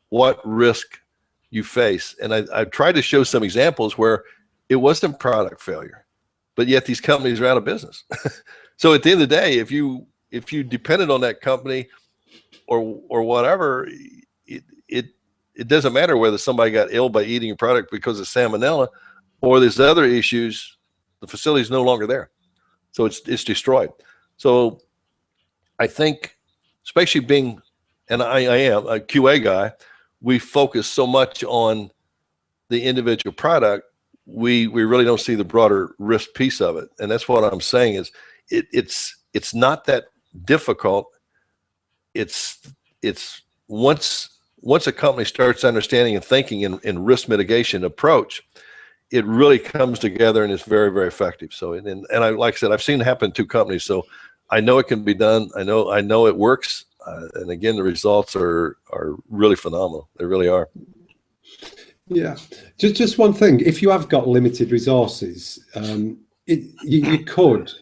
what risk you face. And I've tried to show some examples where it wasn't product failure, but yet these companies are out of business. So at the end of the day, if you depended on that company or whatever, it doesn't matter whether somebody got ill by eating a product because of salmonella or there's other issues. The facility is no longer there, so it's destroyed. So I think, especially being, and I am a QA guy, we focus so much on the individual product, we really don't see the broader risk piece of it. And that's what I'm saying is it's not that difficult. It's once a company starts understanding and thinking in risk mitigation approach, it really comes together and it's very, very effective. So, and I, like I said, I've seen it happen in 2 companies. So I know it can be done. I know it works. And again, the results are really phenomenal. They really are. Yeah. Just one thing, if you have got limited resources, you could,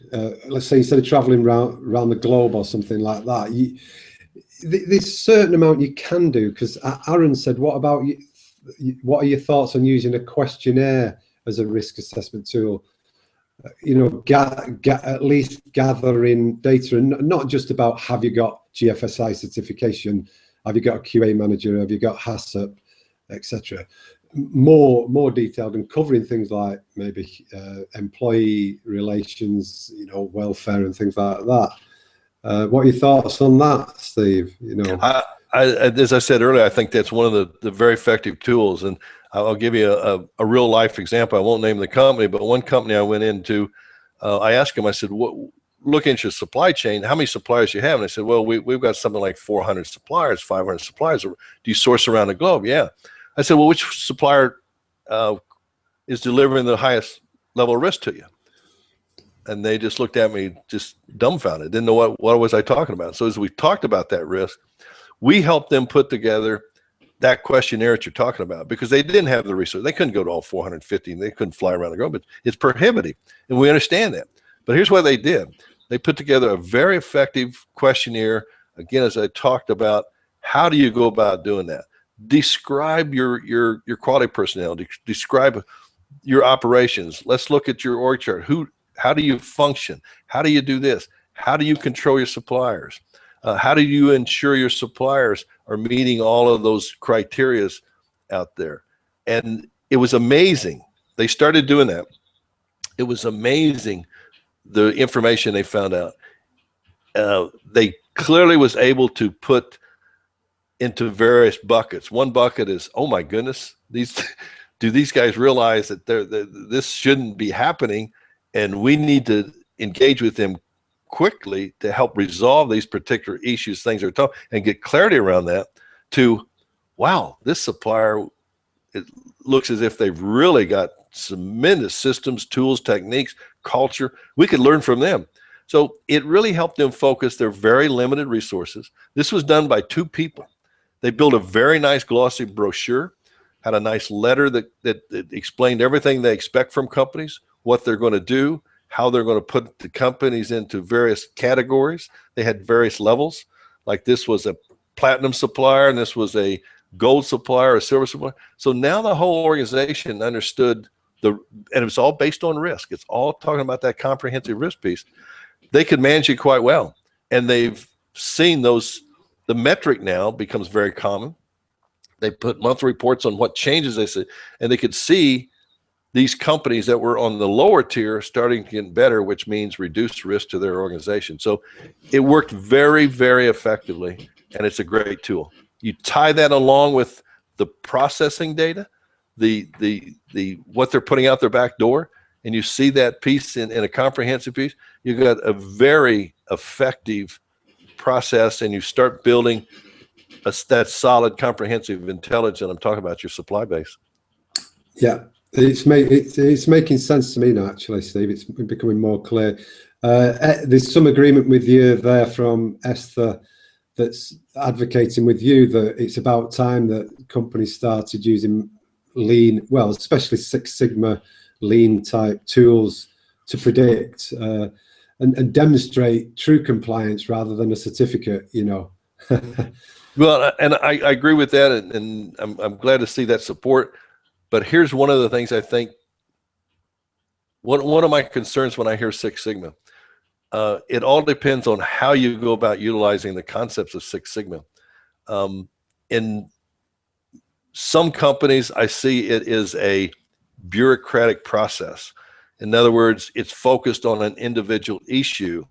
let's say, instead of traveling around the globe or something like that, there's a certain amount you can do, because Aaron said, what about you? What are your thoughts on using a questionnaire as a risk assessment tool? You know, at least gathering data, and not just about, have you got GFSI certification, have you got a QA manager, have you got HACCP, etc. More detailed, and covering things like maybe employee relations, you know, welfare and things like that. What are your thoughts on that, Steve? You know, as I said earlier, I think that's one of the very effective tools. And I'll give you a real life example. I won't name the company, but one company I went into, I asked him, I said, look into your supply chain, how many suppliers do you have? And I said, well, we've got something like 400 suppliers, 500 suppliers. Do you source around the globe? Yeah. I said, well, which supplier is delivering the highest level of risk to you? And they just looked at me just dumbfounded, didn't know what was I talking about. So as we talked about that risk, we helped them put together that questionnaire that you're talking about, because they didn't have the resource. They couldn't go to all 450, and they couldn't fly around the globe, but it's prohibitive, and we understand that. But here's what they did. They put together a very effective questionnaire. Again, as I talked about, how do you go about doing that? Describe your quality personnel, describe your operations. Let's look at your org chart. How do you function? How do you do this? How do you control your suppliers? How do you ensure your suppliers are meeting all of those criteria out there? And it was amazing. They started doing that. It was amazing, the information they found out. They clearly was able to put into various buckets. One bucket is, oh my goodness, do these guys realize that this shouldn't be happening, and we need to engage with them quickly to help resolve these particular issues, things are tough, and get clarity around that. To, wow, this supplier, it looks as if they've really got tremendous systems, tools, techniques, culture. We could learn from them. So it really helped them focus their very limited resources. This was done by 2 people. They built a very nice glossy brochure, had a nice letter that explained everything they expect from companies, what they're going to do, how they're going to put the companies into various categories. They had various levels. Like this was platinum supplier and this was a gold supplier, a silver supplier. So now the whole organization understood and it was all based on risk. It's all talking about that comprehensive risk piece. They could manage it quite well. And they've seen the metric now becomes very common. They put monthly reports on what changes they see, and they could see these companies that were on the lower tier starting to get better, which means reduced risk to their organization. So it worked very, very effectively, and it's a great tool. You tie that along with the processing data, the what they're putting out their back door, and you see that piece in a comprehensive piece, you got a very effective process, and you start building that solid comprehensive intelligence. I'm talking about your supply base. Yeah, it's making sense to me now, actually, Steve. It's becoming more clear. There's some agreement with you there from Esther that's advocating with you that it's about time that companies started using lean, well, especially Six Sigma lean type tools to predict and demonstrate true compliance rather than a certificate, you know. Well, and I agree with that, and I'm glad to see that support. But here's one of the things I think, one of my concerns when I hear Six Sigma, it all depends on how you go about utilizing the concepts of Six Sigma. In some companies, I see it is a bureaucratic process. In other words, it's focused on an individual issue.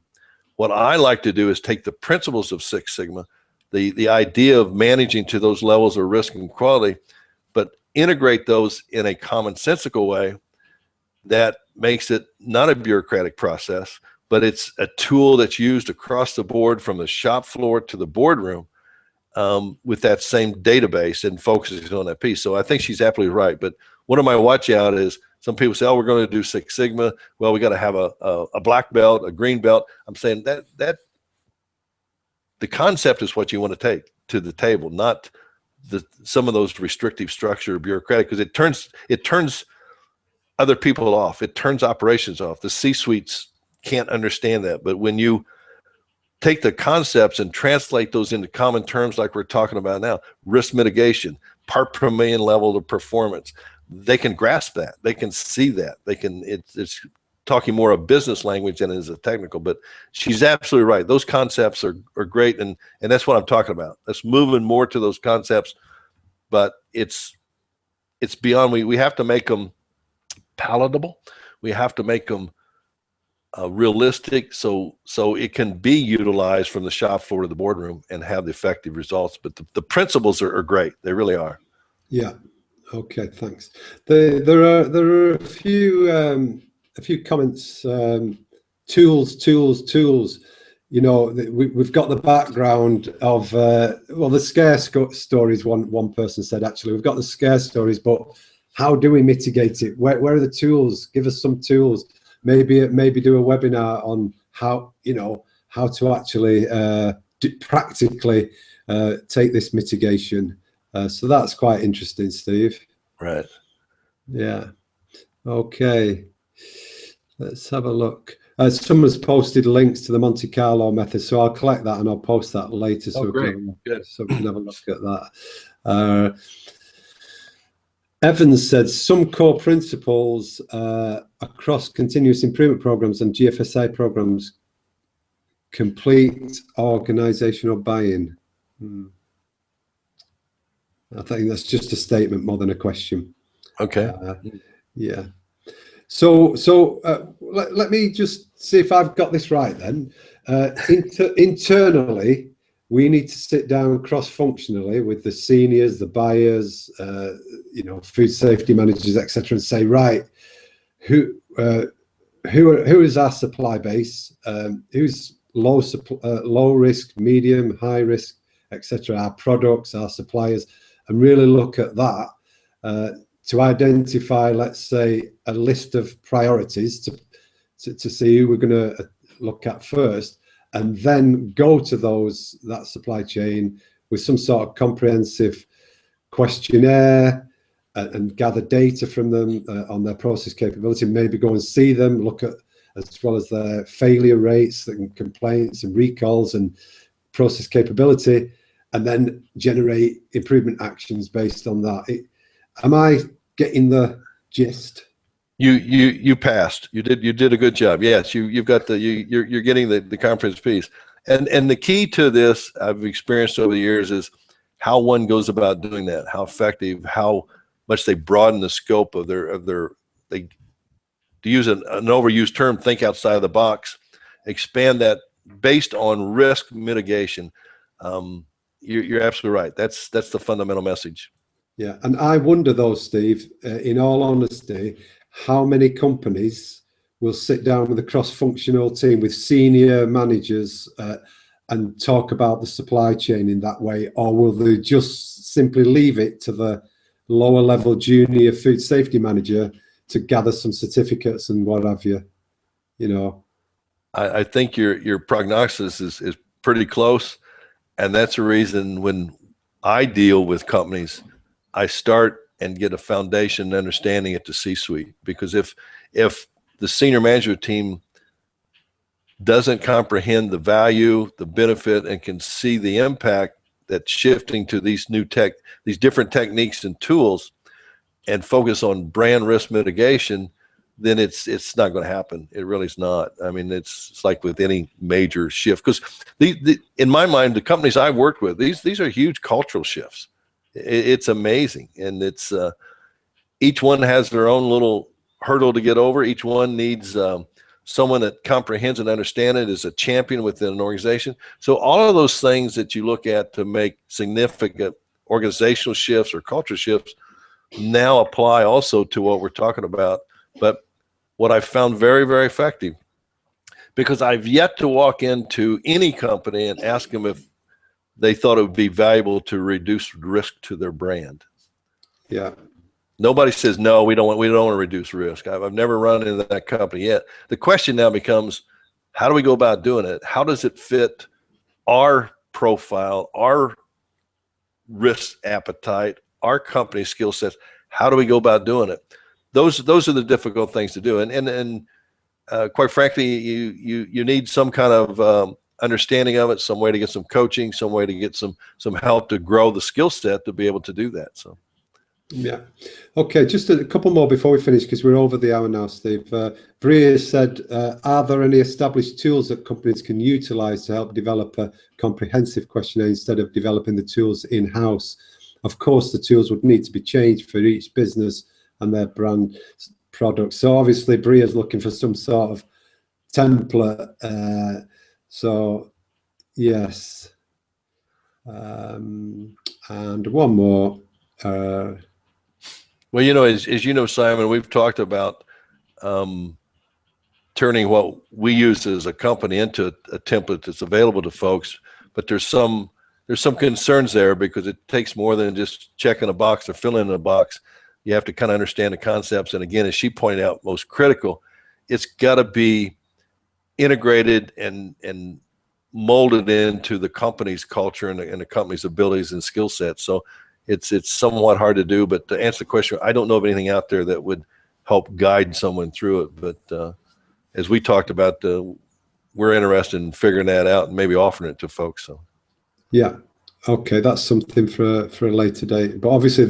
What I like to do is take the principles of Six Sigma, the idea of managing to those levels of risk and quality, but integrate those in a commonsensical way that makes it not a bureaucratic process, but it's a tool that's used across the board from the shop floor to the boardroom with that same database and focuses on that piece. So I think she's absolutely right. But one of my watch out is some people say, oh, we're going to do Six Sigma. Well, we got to have a black belt, a green belt. I'm saying that the concept is what you want to take to the table, not some of those restrictive structure or bureaucratic, because it turns other people off. It turns operations off. The C-suites can't understand that. But when you take the concepts and translate those into common terms like we're talking about now, risk mitigation, part per million level of performance, they can grasp that. They can see that. It's talking more of business language than it is a technical, but she's absolutely right. Those concepts are great, and that's what I'm talking about. Let's moving more to those concepts, but it's beyond. We have to make them palatable. We have to make them realistic, so it can be utilized from the shop floor to the boardroom and have the effective results. But the principles are great. They really are. Yeah. Okay. Thanks. There are a few comments. Tools. You know, we've got the background of well, the scare stories. One person said, actually, we've got the scare stories, but how do we mitigate it? Where are the tools? Give us some tools. Maybe do a webinar on how to actually practically take this mitigation. So that's quite interesting, Steve. Right. Yeah. Okay. Let's have a look. Someone's posted links to the Monte Carlo method, so I'll collect that and I'll post that later. So great. So we can have a look at that. Evans said some core principles across continuous improvement programs and GFSI programs, complete organizational buy-in. I think that's just a statement more than a question. Okay. Yeah. So let me just see if I've got this right then. Internally, we need to sit down cross-functionally with the seniors, the buyers, food safety managers, etc., and say, right, who is our supply base? Who's low risk, medium, high risk, etc. Our products, our suppliers, and really look at that to identify, let's say, a list of priorities to see who we're going to look at first, and then go to that supply chain with some sort of comprehensive questionnaire and gather data from them on their process capability, maybe go and see them, look at as well as their failure rates and complaints and recalls and process capability, and then generate improvement actions based on that. Am I getting the gist? You passed. You did a good job. Yes, you've got you're getting the conference piece. And the key to this I've experienced over the years is how one goes about doing that, how effective, how much they broaden the scope of their they, to use an overused term, think outside of the box, expand that based on risk mitigation. You're absolutely right. That's the fundamental message. Yeah, and I wonder though, Steve, in all honesty, how many companies will sit down with a cross-functional team with senior managers and talk about the supply chain in that way, or will they just simply leave it to the lower level junior food safety manager to gather some certificates and what have you? You know, I think your prognosis is pretty close, and that's the reason when I deal with companies, I start and get a foundation and understanding at the C-suite, because if the senior management team doesn't comprehend the value, the benefit, and can see the impact that shifting to these these different techniques and tools and focus on brand risk mitigation, then it's not going to happen. It really is not. I mean, it's like with any major shift, because in my mind, the companies I've worked with, these are huge cultural shifts. It's amazing, and it's each one has their own little hurdle to get over. Each one needs someone that comprehends and understands it, is a champion within an organization. So all of those things that you look at to make significant organizational shifts or culture shifts now apply also to what we're talking about. But what I found very, very effective, because I've yet to walk into any company and ask them if they thought it would be valuable to reduce risk to their brand. yeah. Nobody says, no, we don't want to reduce risk. I've never run into that company yet. The question now becomes, how do we go about doing it? How does it fit our profile, our risk appetite, our company skill sets? How do we go about doing it? Those are the difficult things to do. And quite frankly, you need some kind of understanding of it, some way to get some coaching, some way to get some help to grow the skill set to be able to do that. So. Yeah. Okay, just a couple more before we finish, because we're over the hour now, Steve. Bria said, are there any established tools that companies can utilize to help develop a comprehensive questionnaire instead of developing the tools in-house? Of course, the tools would need to be changed for each business and their brand product. So obviously, Bria's looking for some sort of template. So, yes. And one more. Well, you know, as you know, Simon, we've talked about turning what we use as a company into a template that's available to folks. But there's some concerns there, because it takes more than just checking a box or filling in a box. You have to kind of understand the concepts. And again, as she pointed out, most critical, it's got to be integrated and molded into the company's culture and the company's abilities and skill sets. So it's somewhat hard to do, but to answer the question, I don't know of anything out there that would help guide someone through it. But as we talked about, we're interested in figuring that out and maybe offering it to folks. So, yeah, okay, that's something for a later date. But obviously,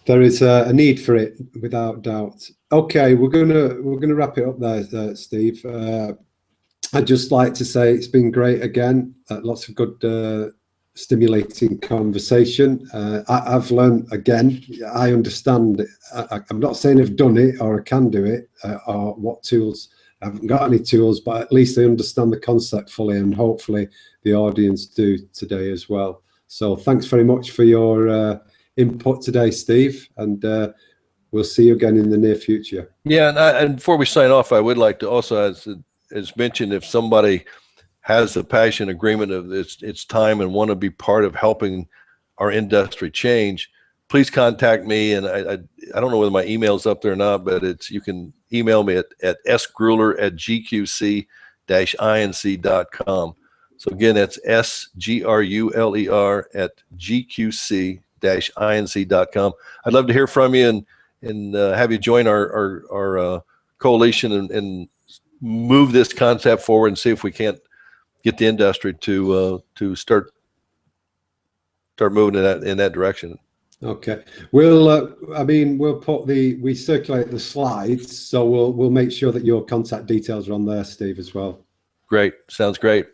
there is a need for it, without doubt. Okay, we're gonna wrap it up there, Steve. I'd just like to say it's been great again. Lots of good. Stimulating conversation. I've learned again. I understand it. I'm not saying I've done it or I can do it or what tools. I haven't got any tools, but at least I understand the concept fully, and hopefully the audience do today as well. So thanks very much for your input today, Steve, and we'll see you again in the near future. Yeah, and before we sign off, I would like to also, as mentioned, if somebody has the passion agreement of it's time and want to be part of helping our industry change, please contact me. And I don't know whether my email's up there or not, but you can email me at sgruller@gqc-inc.com. So again, that's sgruller@gqc-inc.com. I'd love to hear from you and have you join our coalition and move this concept forward and see if we can't get the industry to start start moving in that direction. Okay. We'll we'll put we circulate the slides, so we'll make sure that your contact details are on there, Steve, as well. Great. Sounds great.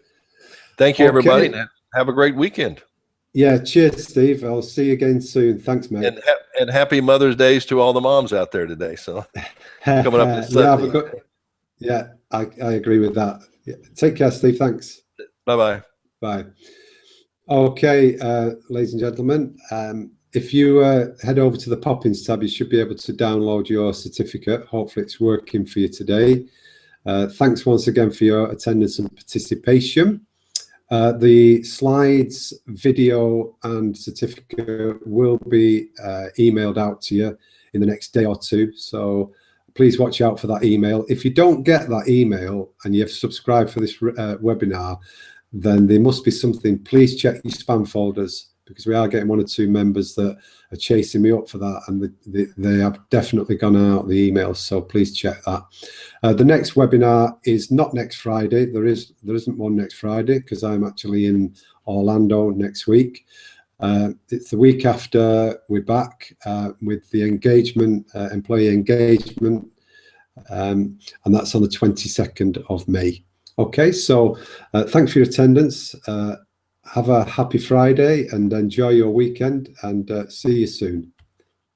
Thank you, everybody. And have a great weekend. Yeah. Cheers, Steve. I'll see you again soon. Thanks, mate. And happy Mother's Days to all the moms out there today. So coming up this Sunday. I agree with that. Yeah. Take care, Steve. Thanks. Bye-bye. Bye. Okay, ladies and gentlemen, if you head over to the Pop-ins tab, you should be able to download your certificate. Hopefully it's working for you today. Thanks once again for your attendance and participation. The slides, video and certificate will be emailed out to you in the next day or two. So please watch out for that email. If you don't get that email and you've subscribed for this webinar, then there must be something. Please check your spam folders, because we are getting 1 or 2 members that are chasing me up for that, and they have definitely gone out, the emails, so please check that. The next webinar is not next Friday. There isn't one next Friday, because I'm actually in Orlando next week. It's the week after we're back with the engagement, employee engagement, and that's on the 22nd of May. Okay, so thanks for your attendance. Have a happy Friday and enjoy your weekend, and see you soon.